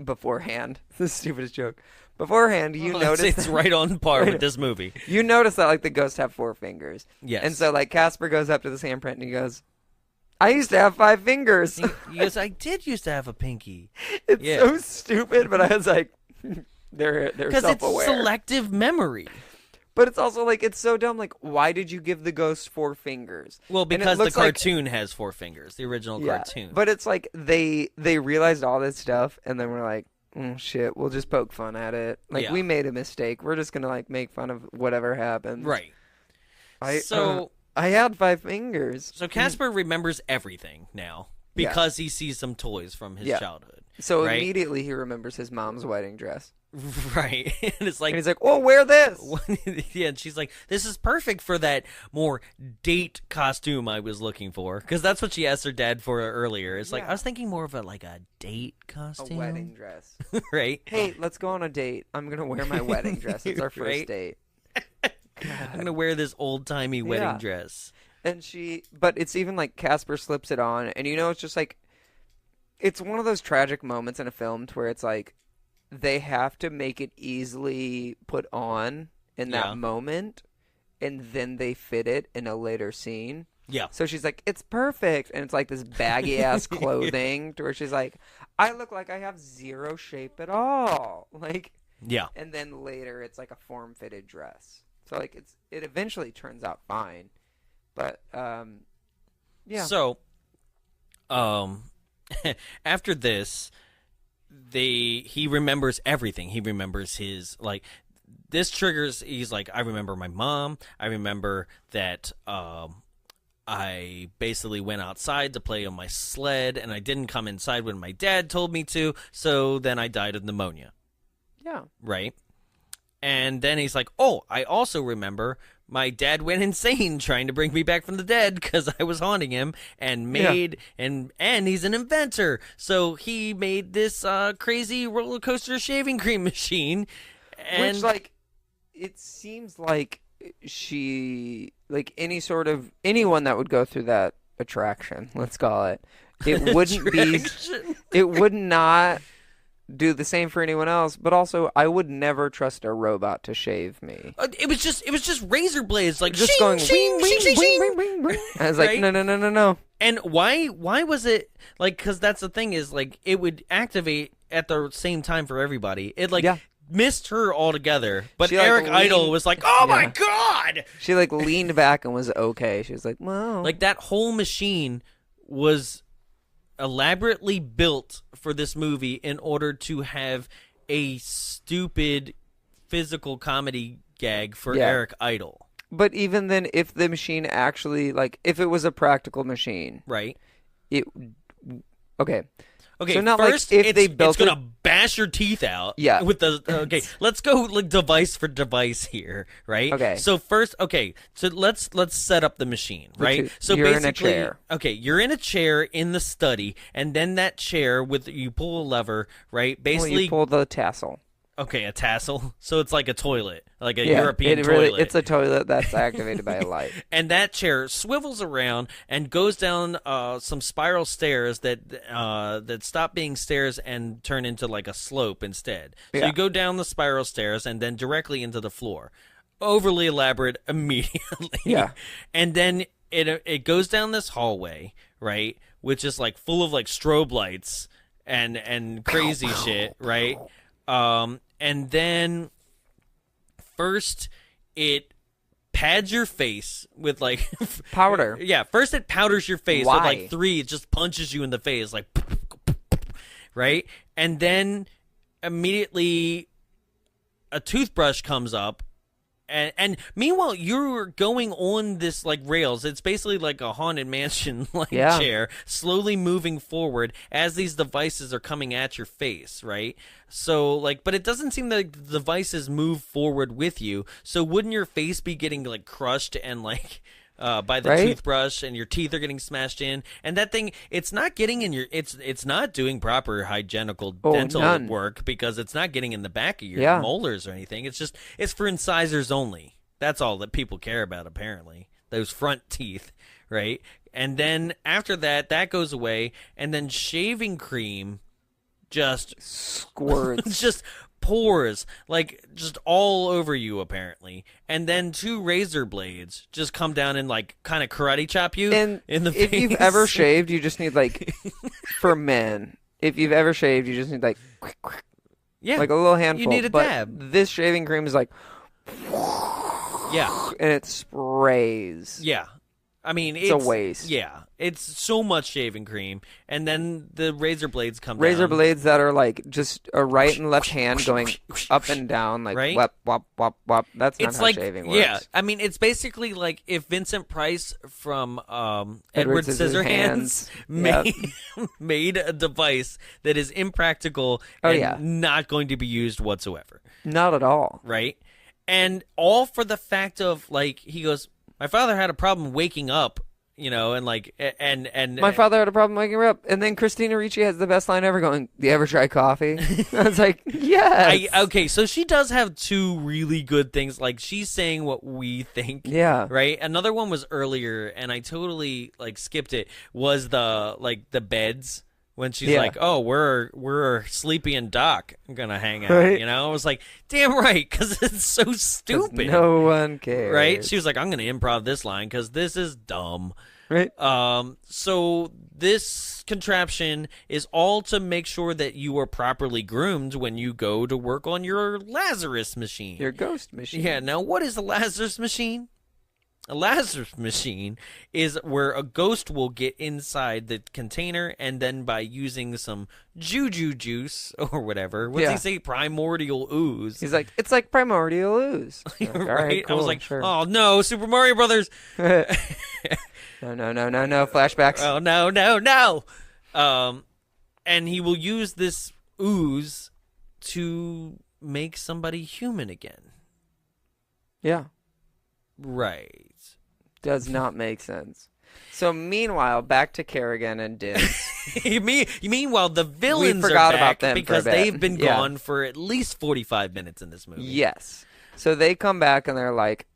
beforehand, this is the stupidest joke. Beforehand, you notice it's right on par with this movie. You notice that like the ghosts have 4 fingers. Yes. And so like Casper goes up to this handprint and he goes, I used to have 5 fingers. He goes, I did used to have a pinky. It's so stupid, but I was like, they're self-aware. Because it's selective memory. But it's also like, it's so dumb. Like, why did you give the ghost 4 fingers? Well, because the cartoon has 4 fingers, the original cartoon. But it's like they realized all this stuff, and then we're like, oh, shit, we'll just poke fun at it. Like, we made a mistake. We're just going to, like, make fun of whatever happened. Right. I had 5 fingers. So Casper remembers everything now because he sees some toys from his childhood. So immediately he remembers his mom's wedding dress. Right. And it's like, and he's like, oh, wear this. Yeah, and she's like, this is perfect for that more date costume I was looking for. Because that's what she asked her dad for earlier. It's like, I was thinking more of a date costume. A wedding dress. Right. Hey, let's go on a date. I'm going to wear my wedding dress. It's our first date. I'm going to wear this old-timey wedding dress. And but it's even like Casper slips it on. And it's just like, it's one of those tragic moments in a film to where it's like, they have to make it easily put on in that moment, and then they fit it in a later scene. Yeah. So she's like, it's perfect. And it's like this baggy-ass clothing to where she's like, I look like I have 0 shape at all. Like, yeah. And then later it's like a form-fitted dress. So, like, it eventually turns out fine. But, yeah. So, after this... he remembers everything. He remembers his, like, this triggers, he's like, I remember my mom. I remember that I basically went outside to play on my sled, and I didn't come inside when my dad told me to, so then I died of pneumonia. Yeah. Right? And then he's like, oh, I also remember my dad went insane trying to bring me back from the dead because I was haunting him, and and he's an inventor. So he made this crazy roller coaster shaving cream machine. And which, like, it seems like anyone that would go through that attraction, let's call it, it wouldn't be, it would not do the same for anyone else, but also I would never trust a robot to shave me. It was just razor blades, like just shing, going shing, wing, shing, shing, wing, wing, wing. I was like, no. And why was it like? Because that's the thing is like it would activate at the same time for everybody. It missed her altogether, but Eric Idle was like, "Oh my god!" She like leaned back and was okay. She was like, "Well," like that whole machine was elaborately built for this movie in order to have a stupid physical comedy gag for Eric Idle. But even then, if the machine actually, like, if it was a practical machine, right? Okay. Okay, so not first, like if they built it's gonna bash your teeth out. Yeah. With the let's go like device for device here, right? Okay. So first, so let's set up the machine, right? So you're basically, in a chair. Okay, you're in a chair in the study, and then that chair you pull a lever, right? Basically, you pull the tassel. Okay, a tassel. So it's like a toilet, like a European toilet. Really, it's a toilet that's activated by a light. And that chair swivels around and goes down some spiral stairs that stop being stairs and turn into like a slope instead. So you go down the spiral stairs and then directly into the floor. Overly elaborate immediately. Yeah. And then it goes down this hallway, right, which is like full of like strobe lights and crazy shit, right? And then first it pads your face with like powder. Yeah, first it powders your face with like 3. It just punches you in the face like, right? And then immediately a toothbrush comes up. And meanwhile, you're going on this, like, rails. It's basically like a haunted mansion, chair, slowly moving forward as these devices are coming at your face, right? So, like, but it doesn't seem like the devices move forward with you. So wouldn't your face be getting, like, crushed and, like, by the toothbrush, and your teeth are getting smashed in? And that thing, it's not getting in your, it's not doing proper hygienical dental work, because it's not getting in the back of your molars or anything. It's for incisors only. That's all that people care about, apparently. Those front teeth, right? And then after that goes away, and then shaving cream just Squirts. just pours like just all over you apparently, and then 2 razor blades just come down and like kind of karate chop you And in the if face. you've ever shaved, you just need like, for men, if you've ever shaved, you just need like, yeah, like a little handful. you need a but dab. This shaving cream is like, Yeah, and it sprays. yeah. I mean, It's a waste. Yeah, it's so much shaving cream, and then the razor blades come Razor down. blades that are like just a right and left hand going up and down, like Right? wop, wop, wop, wop. That's not It's how like, shaving works. yeah, I mean, it's basically like if Vincent Price from Edward Edward Scissorhands Yep. made a device that is impractical Oh, and yeah. not going to be used whatsoever, Not at all. right? And all for the fact of, like, he goes, my father had a problem waking up, you know, and like, and My father had a problem waking her up. And then Christina Ricci has the best line ever going, do you ever try coffee? I was like, yes. Okay, so she does have 2 really good things. Like, she's saying what we think. Yeah. Right? Another one was earlier, and I totally, like, skipped it, was the beds. When she's Yeah. like, oh, we're Sleepy and Doc gonna hang out, Right. you know? I was like, damn right, because it's so 'Cause stupid. no one cares. Right? She was like, I'm gonna improv this line because this is dumb. Right. So this contraption is all to make sure that you are properly groomed when you go to work on your Lazarus machine. Your ghost machine. Yeah, now what is a Lazarus machine? A Lazarus machine is where a ghost will get inside the container, and then by using some juju juice or whatever, what's Yeah. he say? Primordial ooze. He's like, it's like primordial ooze. Like, all right? right, I was cool, like, sure. oh no, Super Mario Brothers. No, flashbacks. Oh no. And he will use this ooze to make somebody human again. Yeah. Right. Does not make sense. So meanwhile, back to Kerrigan and Dibbs. Meanwhile, the villains forgot are back about them for a because bit. they've been Yeah. gone for at least 45 minutes in this movie. Yes. So they come back and they're like,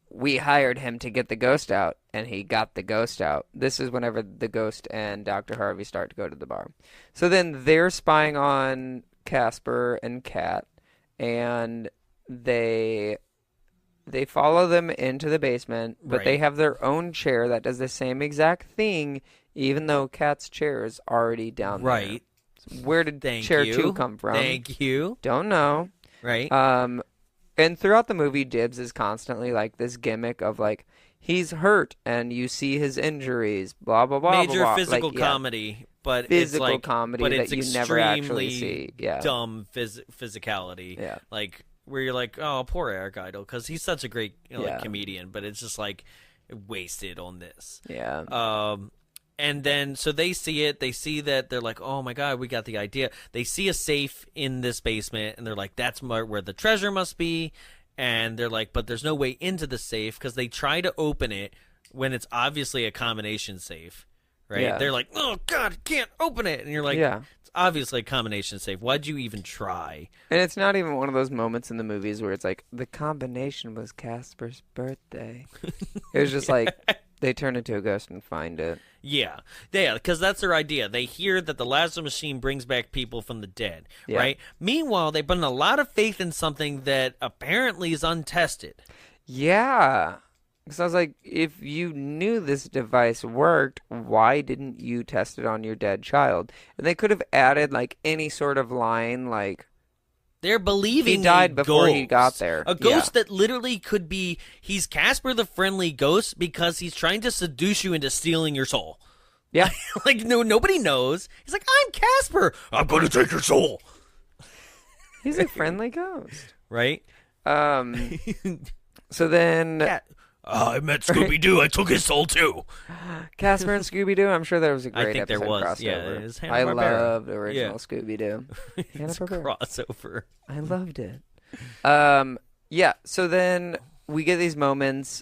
we hired him to get the ghost out, and he got the ghost out. This is whenever the ghost and Dr. Harvey start to go to the bar. So then they're spying on Casper and Kat, and they follow them into the basement, but Right. they have their own chair that does the same exact thing, even though Kat's chair is already down there. Right. So where did Thank chair you. 2 come from? Thank you. Don't know. Right. And throughout the movie, Dibbs is constantly like this gimmick of like, he's hurt and you see his injuries, blah, blah, blah, Major blah, blah. physical Like, yeah, comedy, but physical it's like comedy but that it's you never actually extremely see. Yeah. dumb physicality. Yeah. Like where you're like, oh, poor Eric Idle, because he's such a great like, Yeah. comedian, but it's just like wasted on this. Yeah. And then, so they see it. They see that they're like, oh my God, we got the idea. They see a safe in this basement, and they're like, that's where the treasure must be. And they're like, but there's no way into the safe because they try to open it when it's obviously a combination safe, right? Yeah. They're like, oh God, can't open it. And you're like, Yeah. it's obviously a combination safe. Why'd you even try? And it's not even one of those moments in the movies where it's like, the combination was Casper's birthday. It was just like, they turn into a ghost and find it. Yeah, because that's their idea. They hear that the Lazarus machine brings back people from the dead, Yeah. right? Meanwhile, they put in a lot of faith in something that apparently is untested. Yeah. Because I was like, if you knew this device worked, why didn't you test it on your dead child? And they could have added like any sort of line like, They're believing he died a before he ghost. got there. A ghost that literally could be, he's Casper the friendly ghost because he's trying to seduce you into stealing your soul. Yeah. Like, no, nobody knows. He's like, I'm Casper. I'm going to take your soul. He's a friendly ghost. Right? So then Cat. I met Scooby-Doo. I took his soul, too. Casper and Scooby-Doo, I'm sure there was a I great think there episode was. crossover. Yeah, it was I Hanna-Barbera. loved original Yeah. Scooby-Doo. It's a Hanna-Barbera. crossover. I loved it. Yeah, so then we get these moments.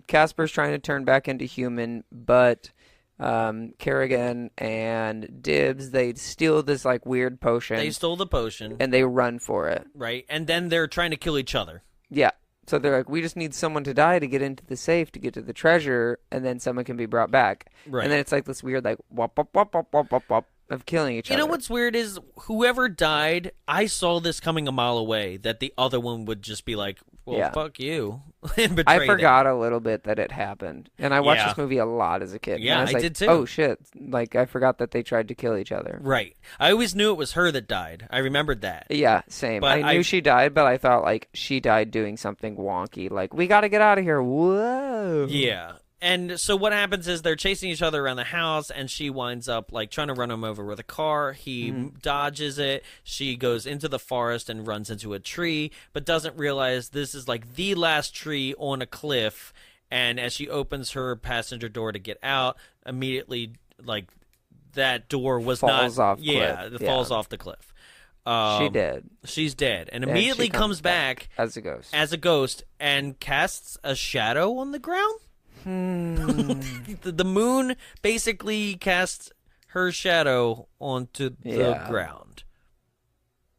Casper's trying to turn back into human, but Kerrigan and Dibbs, they steal this like weird potion They stole the potion, and they run for it. right? And then they're trying to kill each other. Yeah. So they're like, we just need someone to die to get into the safe to get to the treasure, and then someone can be brought back. Right. And then it's like this weird like wop wop wop wop wop wop wop of killing each other. You know what's weird is whoever died, I saw this coming a mile away, that the other one would just be like, well, Yeah. fuck you. And betray I them. forgot a little bit that it happened, and I watched Yeah. this movie a lot as a kid. Yeah, and I, was I like, did too. Oh shit! Like I forgot that they tried to kill each other. Right. I always knew it was her that died. I remembered that. Yeah, same. But I knew she died, but I thought like she died doing something wonky. Like we got to get out of here. Whoa. Yeah. And so what happens is they're chasing each other around the house, and she winds up like trying to run him over with a car. He dodges it. She goes into the forest and runs into a tree, but doesn't realize this is like the last tree on a cliff. And as she opens her passenger door to get out, immediately like that door was Falls not. off Yeah, cliff. it falls off the cliff. She did She's dead, and And immediately she comes back as a ghost. as a ghost and casts a shadow on the ground. The moon basically casts her shadow onto the Yeah. ground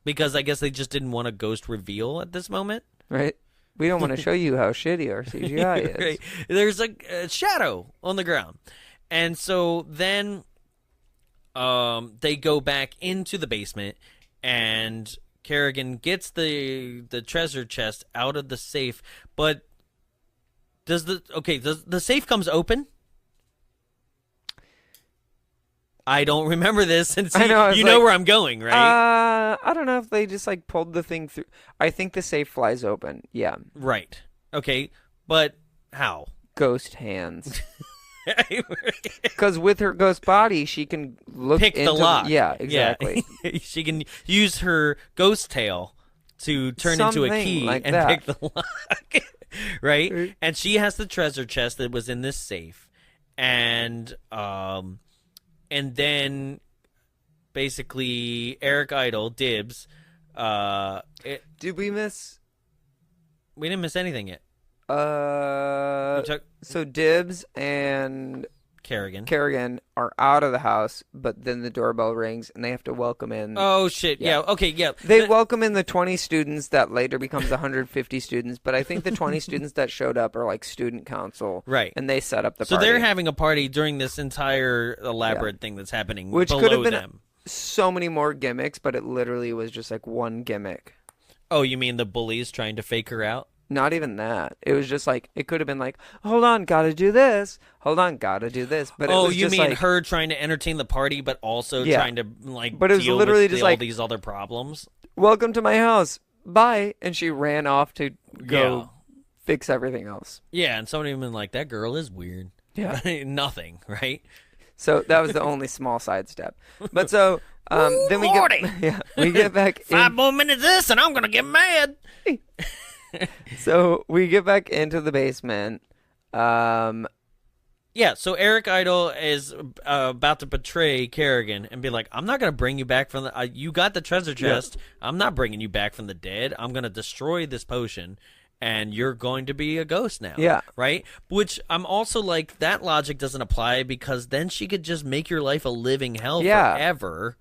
because I guess they just didn't want a ghost reveal at this moment. Right? We don't want to show you how shitty our CGI is. Right. There's a shadow on the ground, and so then they go back into the basement, and Kerrigan gets the treasure chest out of the safe, but does the safe comes open? I don't remember this, and I know, I was you know like, where I'm going, right? I don't know if they just like pulled the thing through. I think the safe flies open. Yeah. Right. Okay, but how? Ghost hands. Because with her ghost body, she can look Pick into the lock. Yeah, exactly. Yeah. She can use her ghost tail to turn into a Something key like and that. pick the lock. Right? And she has the treasure chest that was in this safe. And then basically Eric Idle, Dibs, Did we miss? we didn't miss anything yet. So Dibs and Kerrigan are out of the house, but then the doorbell rings and they have to welcome in. Oh shit! Yeah. Okay. Yeah. They welcome in the 20 students that later becomes 150 students, but I think the 20 students that showed up are like student council, Right. And they set up the So party. they're having a party during this entire elaborate thing that's happening Which below could have been them. so many more gimmicks, but it literally was just like one gimmick. Oh, you mean the bullies trying to fake her out? Not even that. It was just like, it could have been like, hold on, gotta do this. Hold on, gotta do this. But it was You just mean like, her trying to entertain the party, but also Yeah. trying to like But it was deal literally with just all like- these other problems? welcome to my house. Bye. And she ran off to go Yeah. fix everything else. Yeah, and somebody been like, that girl is weird. Yeah. Nothing, right? So that was the only small sidestep. But so then we Lordy. we get back in. 5 more minutes of this, and I'm gonna get mad. So we get back into the basement. Yeah, so Eric Idle is about to betray Kerrigan and be like, I'm not going to bring you back from the... you got the treasure chest. I'm not bringing you back from the dead. I'm going to destroy this potion, and you're going to be a ghost now. Yeah. Right? Which I'm also like, that logic doesn't apply because then she could just make your life a living hell Yeah. forever.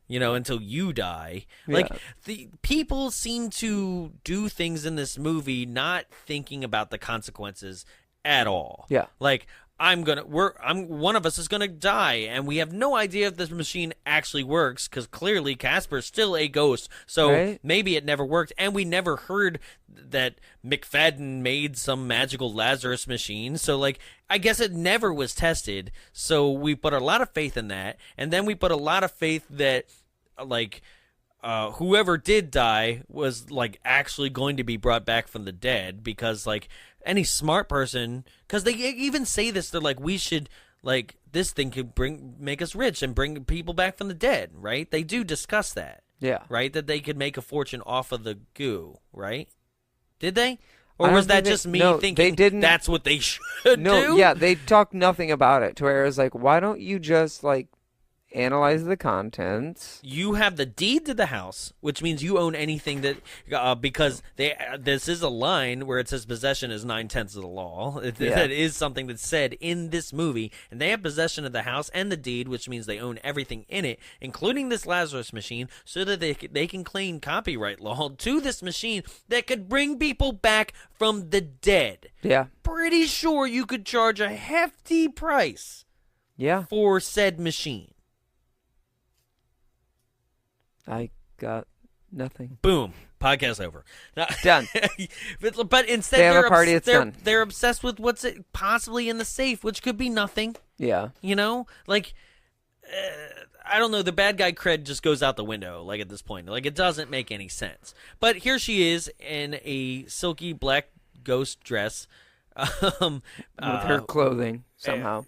You know, until you die. Like, Yeah. the people seem to do things in this movie not thinking about the consequences at all. Yeah. Like, one of us is gonna die, and we have no idea if this machine actually works because clearly Casper's still a ghost. So Right. maybe it never worked, and we never heard that McFadden made some magical Lazarus machine. So like, I guess it never was tested. So we put a lot of faith in that, and then we put a lot of faith that like. Whoever did die was like actually going to be brought back from the dead because like any smart person, because they even say this, they're like, we should like this thing could make us rich and bring people back from the dead, right? They do discuss that, Yeah. right? That they could make a fortune off of the goo, right? Did they? I Or don't was that think they- just me no, thinking they didn't- that's what they should No, do? yeah, they talked nothing about it. To where it was like, why don't you just like analyze the contents. You have the deed to the house, which means you own anything that because this is a line where it says possession is 9/10 of the law. That is something that's said in this movie, and they have possession of the house and the deed, which means they own everything in it, including this Lazarus machine, so that they can claim copyright law to this machine that could bring people back from the dead. Yeah. Pretty sure you could charge a hefty price. Yeah. For said machine. I got nothing. Boom. Podcast over. Done. but instead, they have a party. It's done. They're obsessed with what's possibly in the safe, which could be nothing. Yeah. You know, like I don't know. The bad guy cred just goes out the window. Like at this point, like it doesn't make any sense. But here she is in a silky black ghost dress, with her clothing somehow,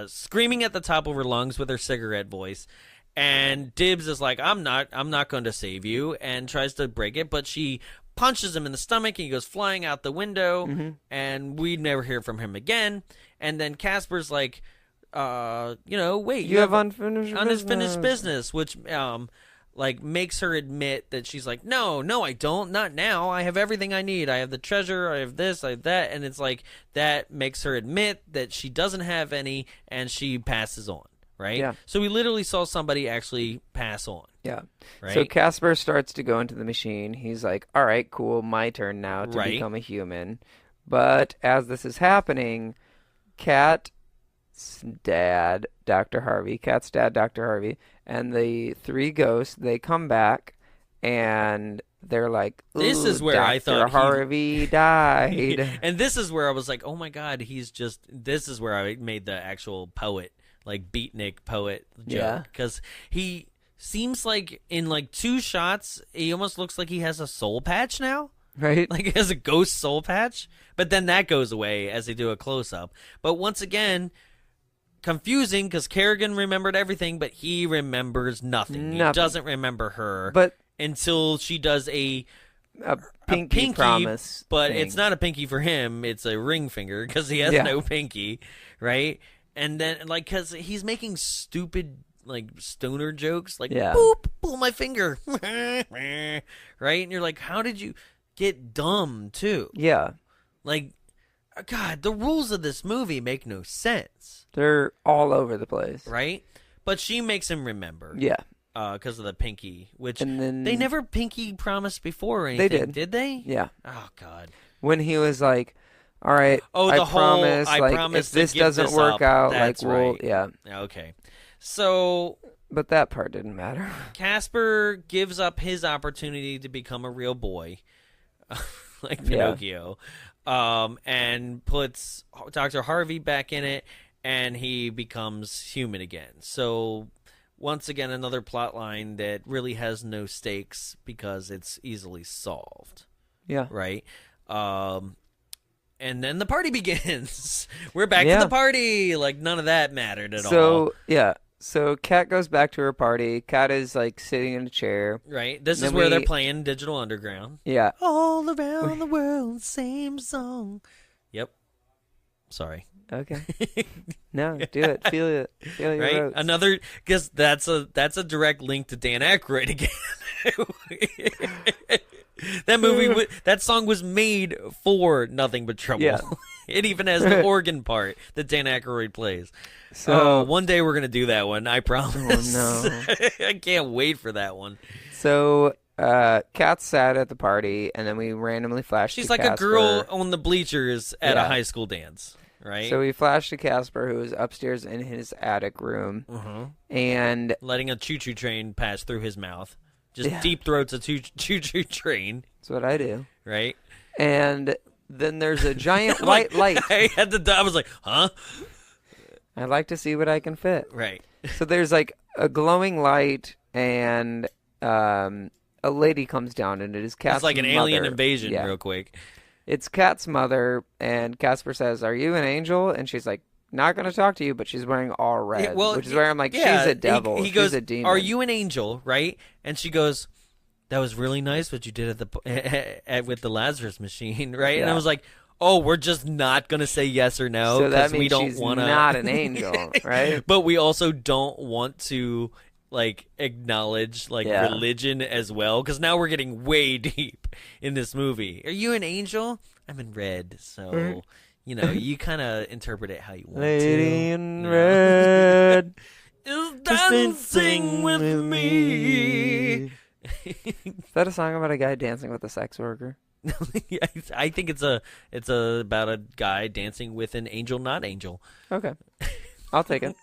screaming at the top of her lungs with her cigarette voice. And Dibbs is like, I'm not going to save you, and tries to break it, but she punches him in the stomach, and he goes flying out the window, and we never hear from him again. And then Casper's like, wait, you have unfinished business, which like makes her admit that she's like, no, I don't, not now. I have everything I need. I have the treasure. I have this, I have that, and it's like that makes her admit that she doesn't have any, and she passes on. Right? Yeah. So we literally saw somebody actually pass on. Yeah. Right? So Casper starts to go into the machine. He's like, all right, cool, my turn now to become a human. But as this is happening, Kat's dad, Dr. Harvey, and the three ghosts, they come back, and they're like, this is where Dr. I thought Harvey died. And this is where I was like, oh my God, this is where I made the actual poet, like beatnik poet joke, because he seems like in like 2 shots he almost looks like he has a soul patch now, right? Like he has a ghost soul patch, but then that goes away as they do a close-up. But once again, confusing, because Kerrigan remembered everything, but he remembers nothing. He doesn't remember her, but until she does a pinky promise, but thing. It's not a pinky for him, it's a ring finger, because he has no pinky, right? And then, like, because he's making stupid, like, stoner jokes, like, boop, pull my finger, right? And you're like, how did you get dumb, too? Yeah. Like, God, the rules of this movie make no sense. They're all over the place. Right? But she makes him remember. Yeah. Because of the pinky, which and then, they never pinky promised before or anything. Did they? Yeah. Oh, God. When he was like, all right, I promise if this doesn't work out, that's like, we'll, right. yeah. Okay. So. But that part didn't matter. Casper gives up his opportunity to become a real boy, like Pinocchio, and puts Dr. Harvey back in it, and he becomes human again. So, once again, another plot line that really has no stakes because it's easily solved. Yeah. Right? And then the party begins. We're back to the party. Like, none of that mattered at all. So, yeah. So, Kat goes back to her party. Kat is, like, sitting in a chair. Right. This is where they're playing Digital Underground. Yeah. All around the world, same song. Yep. Sorry. Okay. No, do it. Feel it. Feel your right? roots. Another, because that's a direct link to Dan Aykroyd again. That movie, that song was made for Nothing But Trouble. Yeah. It even has the organ part that Dan Aykroyd plays. So one day we're going to do that one, I promise. Oh, no. I can't wait for that one. So Kat's sat at the party, and then we randomly flash She's to like Casper. a girl on the bleachers at a high school dance, right? So we flash to Casper, who is upstairs in his attic room, and letting a choo-choo train pass through his mouth. Just deep throats a choo-choo train. That's what I do. Right? And then there's a giant white light. I was like, huh? I like to see what I can fit. Right. So there's like a glowing light, and a lady comes down, and it is Kat's mother. It's like an alien invasion real quick. It's Kat's mother, and Casper says, "Are you an angel?" And she's like, "Not going to talk to you," but she's wearing all red, which is where I'm like, she's a devil. He goes, she's a demon. "Are you an angel?" Right? And she goes, "That was really nice what you did at the with the Lazarus machine," right? Yeah. And I was like, oh, we're just not gonna say yes or no So that because we means don't she's want to. not an angel, right? But we also don't want to like acknowledge like Yeah. religion as well because now we're getting way deep in this movie. Are you an angel? I'm in red, so you know you kind of interpret it how you want Lady to. in red. Is dancing with me. Is that a song about a guy dancing with a sex worker? I think it's about a guy dancing with an angel, not angel. Okay. I'll take it.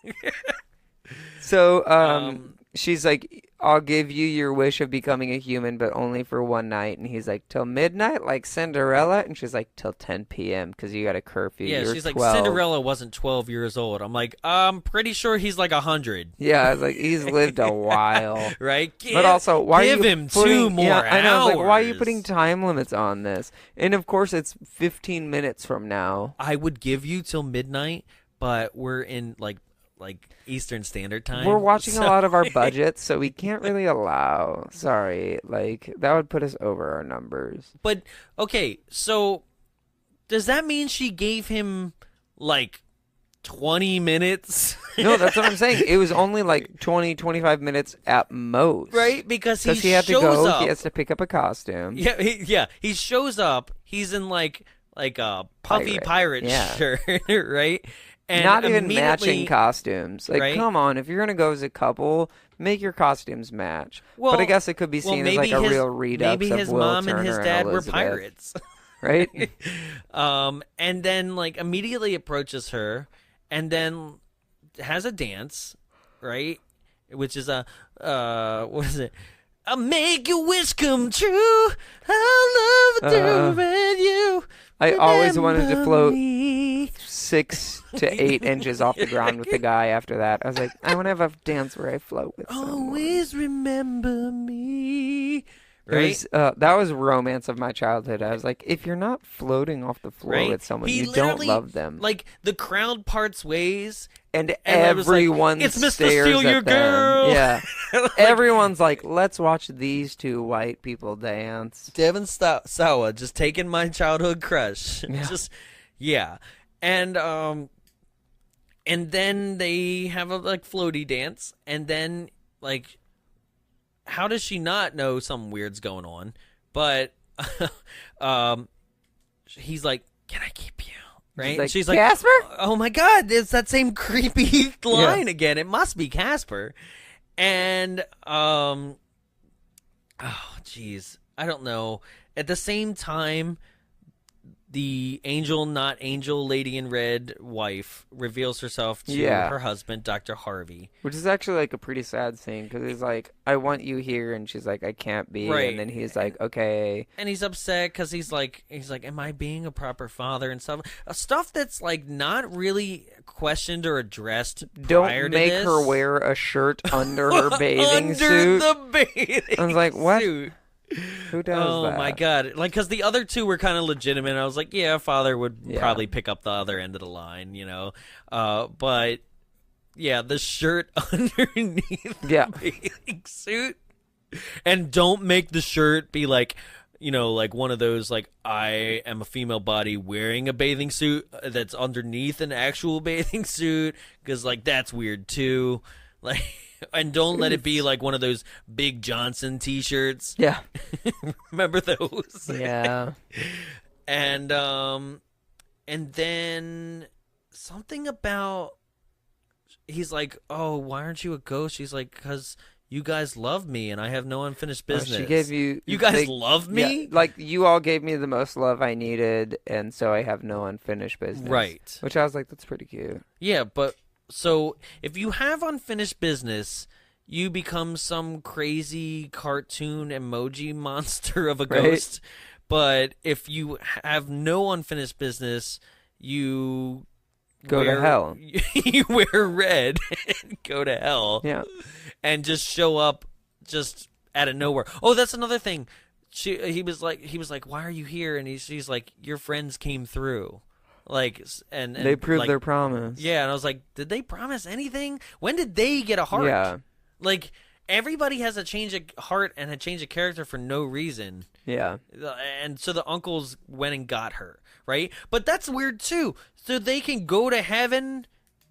So, she's like, I'll give you your wish of becoming a human, but only for one night. And he's like, till midnight, like Cinderella? And she's like, till 10 p.m. because you got a curfew. Yeah, You're she's 12. like, Cinderella wasn't 12 years old. I'm like, I'm pretty sure he's like 100. Yeah, I was like, he's lived a while. Right? But also, why give are you him putting, 2 more yeah, I know, like, why are you hours. putting time limits on this? And of course, it's 15 minutes from now. I would give you till midnight, but we're in like Eastern Standard Time. We're watching so- a lot of our budgets, so we can't really allow. Sorry, like that would put us over our numbers. But okay, so does that mean she gave him like 20 minutes? No, that's what I'm saying. It was only like 20, 25 minutes at most. Right? Because He had to shows go. up. He has to pick up a costume. Yeah, he shows up. He's in like a puffy pirate Yeah. shirt, right? And Not even immediately- matching costumes. Like, Right? come on. If you're going to go as a couple, make your costumes match. Well, but I guess it could be seen as like a real redux maybe of his Will mom Turner and his dad were Elizabeth, pirates. Right? And then like immediately approaches her and then has a dance, right? Which is what is it? I'll make your wish come true. I'll love doing you. I always wanted to Remember float me. 6 to 8 inches off the ground with the guy after that. I was like, I want to have a dance where I float with someone. Always remember me. It was, that was romance of my childhood. I was like, if you're not floating off the floor Right? with someone, He you don't literally, love them. Like the crowd parts ways, and I was like, everyone "It's Mr. stares Steal at Your them. Girl." Yeah. Like, Everyone's like, let's watch these two white people dance. Devin Sawa just taking my childhood crush. Yeah. And then they have a like floaty dance, and then like, how does she not know something weird's going on? But he's like, "Can I keep you?" Right? And she's like, Casper? "Oh my God, it's that same creepy line again. It must be Casper." And oh geez, I don't know. At the same time, the angel, not angel, lady in red wife reveals herself to her husband, Dr. Harvey. Which is actually like a pretty sad scene because he's like, I want you here. And she's like, I can't be. Right. And then he's like, okay. And he's upset because he's like, am I being a proper father and stuff? Stuff that's like not really questioned or addressed prior Don't to make this. her wear a shirt under her bathing Under suit. the bathing I was like, what? suit. Who does that? Oh my God. Like, because the other two were kind of legitimate. I was like, yeah, father would probably pick up the other end of the line, you know? But yeah, the shirt underneath the bathing suit. And don't make the shirt be like, you know, like one of those, like, I am a female body wearing a bathing suit that's underneath an actual bathing suit. Because, like, that's weird too. Like, and don't let it be like one of those Big Johnson T-shirts. Yeah. Remember those? Yeah. And then something about, he's like, oh, why aren't you a ghost? She's like, because you guys love me and I have no unfinished business. She gave you. You guys love me? Yeah, like, you all gave me the most love I needed, and so I have no unfinished business. Right. Which I was like, that's pretty cute. Yeah, but so if you have unfinished business, you become some crazy cartoon emoji monster of a Right. ghost. But if you have no unfinished business, you Go to hell. You wear red and go to hell. Yeah. And just show up just out of nowhere. Oh, that's another thing. He was like, why are you here? And she's like, your friends came through. Like, and They proved like, their promise. Yeah, and I was like, did they promise anything? When did they get a heart? Yeah. Like, everybody has a change of heart and a change of character for no reason. Yeah. And so the uncles went and got her, right? But that's weird too. So they can go to heaven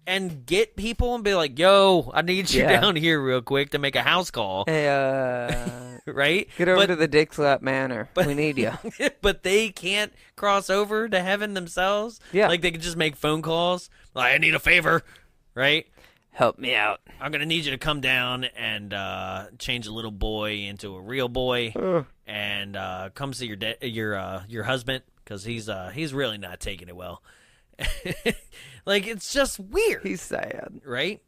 and get people and be like, yo, I need you down here real quick to make a house call. Hey, right? get over to the Dick Slap Manor. We need you. But they can't cross over to heaven themselves? Yeah. Like they can just make phone calls? Like, I need a favor, right? Help me out. I'm going to need you to come down and change a little boy into a real boy and come see your husband because he's really not taking it well. Like, it's just weird. He's sad. Right?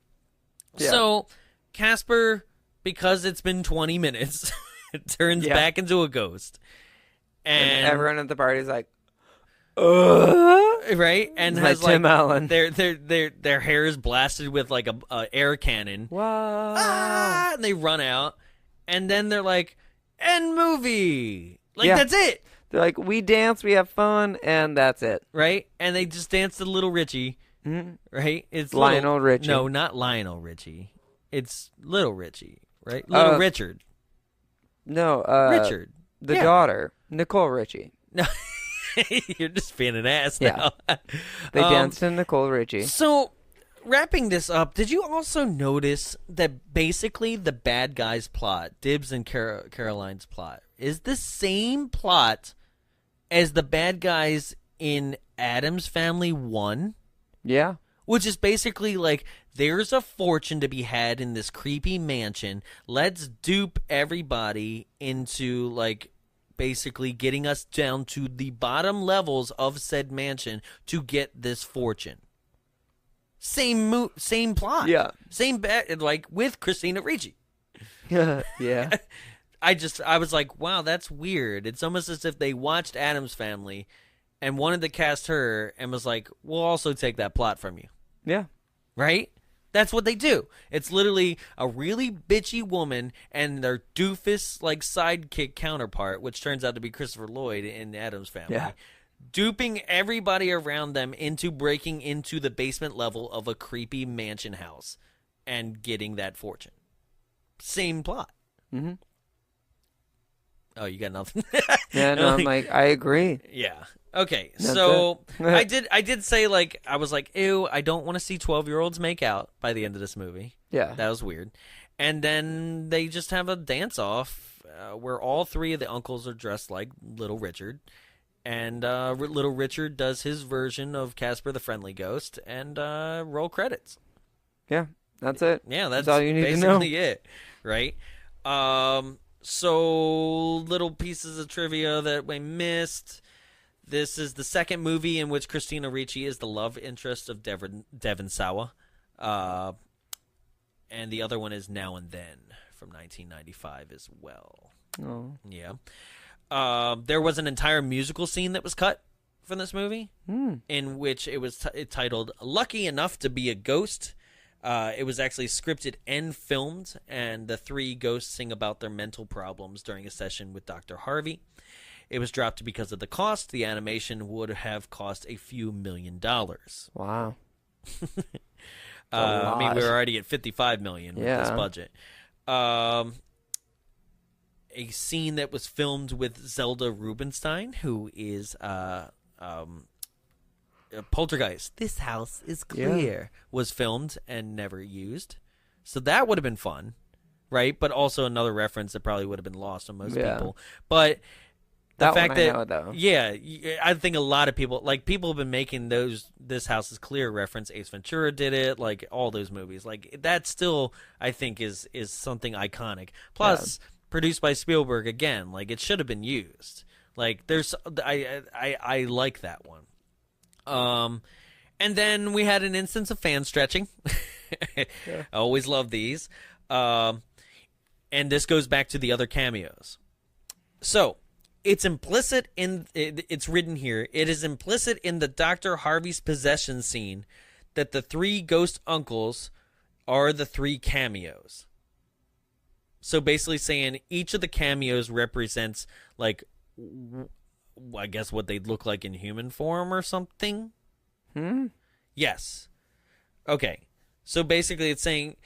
Yeah. So, Casper, because it's been 20 minutes, turns back into a ghost. And everyone at the party's like, right? And like has Tim like Allen. their hair is blasted with like a air cannon. Wow. Ah! And they run out. And then they're like, end movie. Like, that's it. They're like, we dance, we have fun, and that's it. Right? And they just dance to Little Richie. Mm-hmm. Right? It's Lionel Richie. No, not Lionel Richie. It's Little Richie. Right? Little Richard. No, Richard. The daughter, Nicole Richie. No. You're just being an ass Yeah. now. They danced to Nicole Richie. So, wrapping this up, did you also notice that basically the bad guy's plot, Dibs and Caroline's plot, is the same plot as the bad guys in Addams Family 1? Yeah. Which is basically like, there's a fortune to be had in this creepy mansion. Let's dupe everybody into, like, basically getting us down to the bottom levels of said mansion to get this fortune. Same plot. Yeah. Same like with Christina Ricci. Yeah. I was like, wow, that's weird. It's almost as if they watched Addams Family and wanted to cast her and was like, we'll also take that plot from you. Yeah. Right? That's what they do. It's literally a really bitchy woman and their doofus like sidekick counterpart, which turns out to be Christopher Lloyd in the Addams Family, duping everybody around them into breaking into the basement level of a creepy mansion house and getting that fortune. Same plot. Mm-hmm. Oh, you got nothing? Yeah, no, I'm like, I agree. Yeah. Okay, That's so it. I did say, like, I was like, ew, I don't want to see 12-year-olds make out by the end of this movie. Yeah. That was weird. And then they just have a dance-off where all three of the uncles are dressed like Little Richard. And Little Richard does his version of Casper the Friendly Ghost and roll credits. Yeah, that's it. Yeah, that's all you need to know. basically it, right? So, little pieces of trivia that we missed. This is the second movie in which Christina Ricci is the love interest of Devon Sawa. And the other one is Now and Then from 1995 as well. Oh. Yeah. There was an entire musical scene that was cut from this movie in which it was titled Lucky Enough to Be a Ghost. It was actually scripted and filmed, and the three ghosts sing about their mental problems during a session with Dr. Harvey. It was dropped because of the cost. The animation would have cost a few $1 million. Wow. I mean, we were already at $55 million with this budget. A scene that was filmed with Zelda Rubinstein, who is Poltergeist. This house is clear. Was filmed and never used. So that would have been fun, right? But also another reference that probably would have been lost on most people. But the fact that, I know, though. Yeah, I think a lot of people, like, people have been making this house is clear reference. Ace Ventura did it, like, all those movies. Like, that still, I think, is something iconic. Plus, produced by Spielberg again. Like, it should have been used. Like, I like that one. And then we had an instance of fan stretching. I always love these. And this goes back to the other cameos. So, it's implicit in, it's written here, it is implicit in the Dr. Harvey's possession scene that the three ghost uncles are the three cameos. So basically saying each of the cameos represents, like, I guess what they'd look like in human form or something. Yes. Okay. So basically it's saying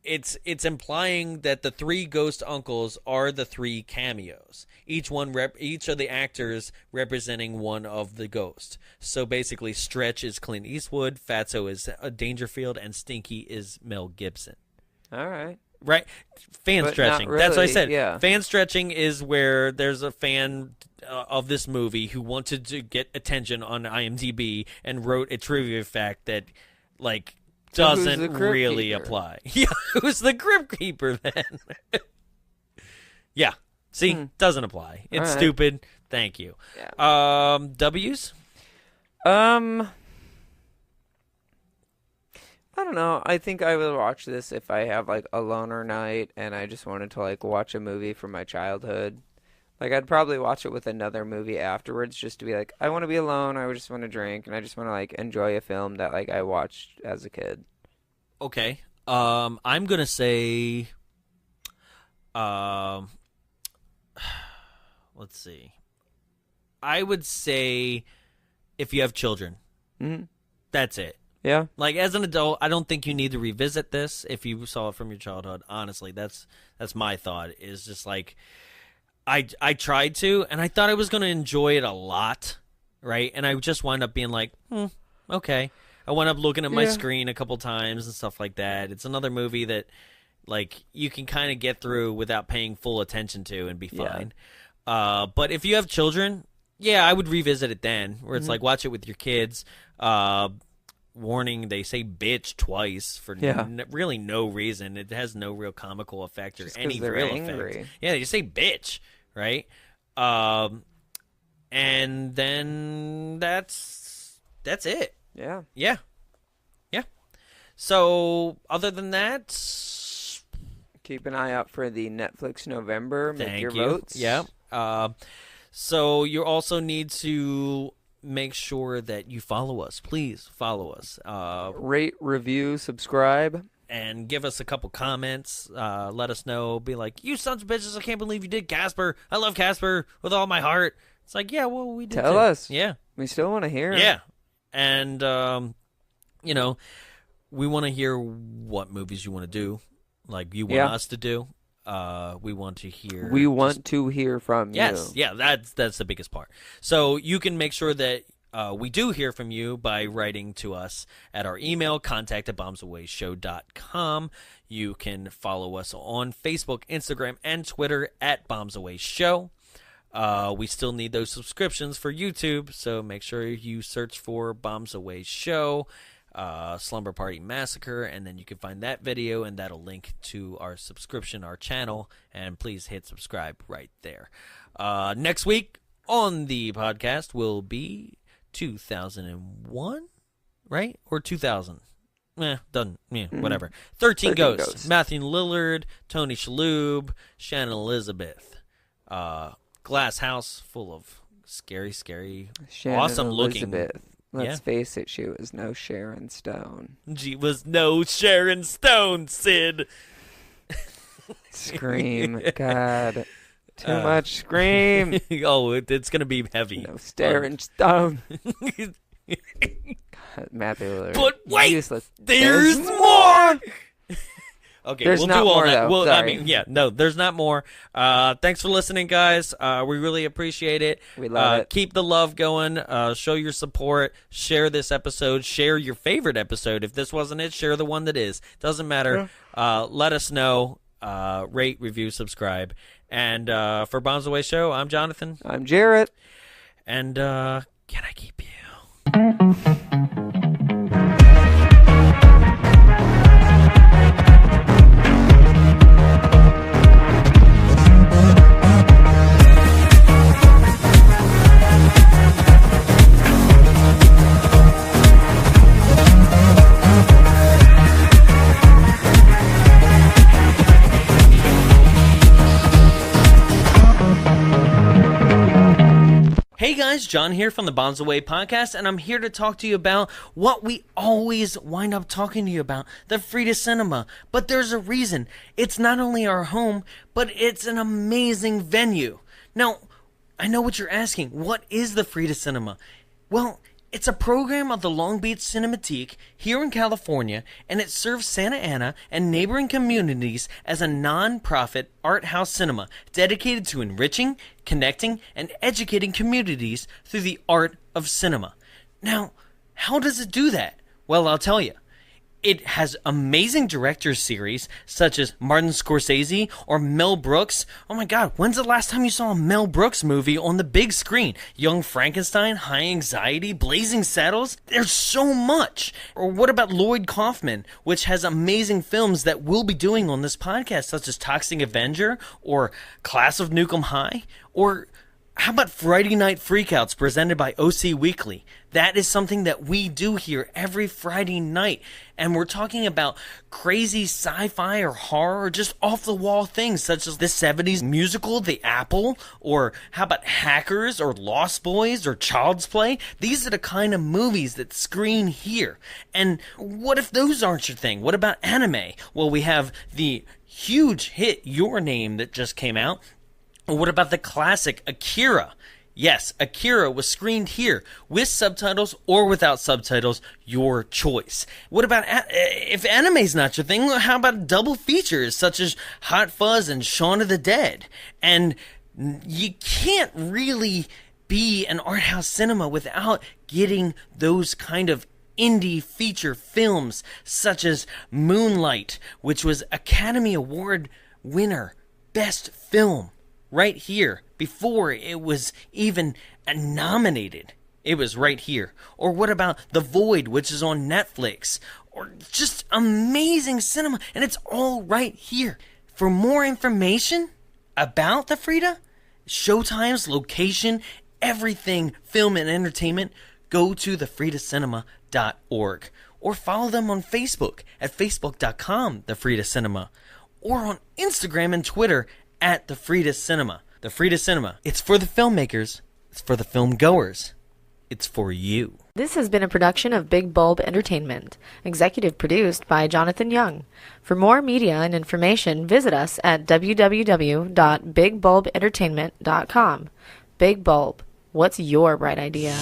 it's implying that the 3 ghost uncles are the 3 cameos. Each of the actors representing one of the ghosts. So basically, Stretch is Clint Eastwood, Fatso is Dangerfield, and Stinky is Mel Gibson. All right. Right? Fan But stretching. not That's what I really, said. yeah. Fan stretching is where there's a fan of this movie who wanted to get attention on IMDb and wrote a trivia fact that, like, So who's doesn't the Crypt really Keeper? apply. Yeah, who's the Crypt Keeper then? Yeah. See, doesn't apply. It's All right. stupid. Thank you. Yeah. W's? I don't know. I think I would watch this if I have like a loner night and I just wanted to like watch a movie from my childhood. Like I'd probably watch it with another movie afterwards just to be like, I want to be alone, I just want to drink, and I just want to like enjoy a film that like I watched as a kid. Okay. I'm going to say let's see. I would say if you have children. Mhm. That's it. Yeah. Like, as an adult, I don't think you need to revisit this if you saw it from your childhood. Honestly, that's my thought. Is just like, I tried to, and I thought I was going to enjoy it a lot, right? And I just wound up being like, okay. I wound up looking at my screen a couple times and stuff like that. It's another movie that, like, you can kind of get through without paying full attention to and be fine. But if you have children, yeah, I would revisit it then, where it's like, watch it with your kids. Warning, they say bitch twice for really no reason. It has no real comical effect or any real effect. Yeah, you say bitch, right? And then that's it. Yeah. Yeah. So other than that, Keep an eye out for the Netflix November. Make thank your you. votes. Yeah. So you also need to make sure that you follow us. Please follow us. Rate, review, subscribe. And give us a couple comments. Let us know. Be like, you sons of bitches, I can't believe you did Casper. I love Casper with all my heart. It's like, yeah, well, we did Tell too. us. Yeah. We still want to hear. Yeah. And, we want to hear what movies you want to do. Like, you want us to do. We want to hear. We want to hear from you. Yes. Yeah, that's the biggest part. So you can make sure that we do hear from you by writing to us at our email, contact@bombsawayshow.com. You can follow us on Facebook, Instagram, and Twitter at Bombs Away Show. We still need those subscriptions for YouTube, so make sure you search for Bombs Away Show, Slumber Party Massacre, and then you can find that video, and that'll link to our subscription, our channel, and please hit subscribe right there. Next week on the podcast will be 2001, right? Or 2000. Done. Yeah, whatever. 13 Ghosts. Matthew Lillard, Tony Shalhoub, Shannon Elizabeth. Glass house full of scary, Shannon awesome Elizabeth. looking. Let's face it, she was no Sharon Stone. She was no Sharon Stone, Sid. Scream. God. Too much scream. Oh, it's going to be heavy. No Sharon Stone. God, Matthew Lillard. But wait, useless. there's more. Okay, There's we'll not do all more, that. though. Well, Sorry. There's not more. Thanks for listening, guys. We really appreciate it. We love it. Keep the love going. Show your support. Share this episode. Share your favorite episode. If this wasn't it, share the one that is. Doesn't matter. Let us know. Rate, review, subscribe. And for Bombs Away Show, I'm Jonathan. I'm Jarrett. And can I keep you? Hey guys, John here from the Bombs Away podcast, and I'm here to talk to you about what we always wind up talking to you about, the Frida Cinema. But there's a reason. It's not only our home, but it's an amazing venue. Now, I know what you're asking. What is the Frida Cinema? Well, It's a program of the Long Beach Cinematheque here in California, and it serves Santa Ana and neighboring communities as a non-profit art house cinema dedicated to enriching, connecting, and educating communities through the art of cinema. Now, how does it do that? Well, I'll tell you. It has amazing directors series such as Martin Scorsese or Mel Brooks. Oh my God, when's the last time you saw a Mel Brooks movie on the big screen? Young Frankenstein, High Anxiety, Blazing Saddles? There's so much. Or what about Lloyd Kaufman, which has amazing films that we'll be doing on this podcast, such as Toxic Avenger or Class of Nukem High? Or how about Friday Night Freakouts presented by OC Weekly? That is something that we do here every Friday night. And we're talking about crazy sci-fi or horror or just off-the-wall things such as the 70s musical, The Apple, or how about Hackers or Lost Boys or Child's Play? These are the kind of movies that screen here. And what if those aren't your thing? What about anime? Well, we have the huge hit Your Name that just came out. Or what about the classic Akira? Yes, Akira was screened here with subtitles or without subtitles, your choice. What about, if anime's not your thing, how about double features such as Hot Fuzz and Shaun of the Dead? And you can't really be an art house cinema without getting those kind of indie feature films such as Moonlight, which was Academy Award winner, Best Film. Right here, before it was even nominated. It was right here. Or what about The Void, which is on Netflix? Or just amazing cinema, and it's all right here. For more information about the Frida, showtimes, location, everything, film and entertainment, go to thefridacinema.org. Or follow them on Facebook at facebook.com/thefridacinema. Or on Instagram and Twitter at the Frida Cinema. The Frida Cinema. It's for the filmmakers. It's for the film goers. It's for you. This has been a production of Big Bulb Entertainment, executive produced by Jonathan Young. For more media and information, visit us at www.bigbulbentertainment.com. Big Bulb, what's your bright idea?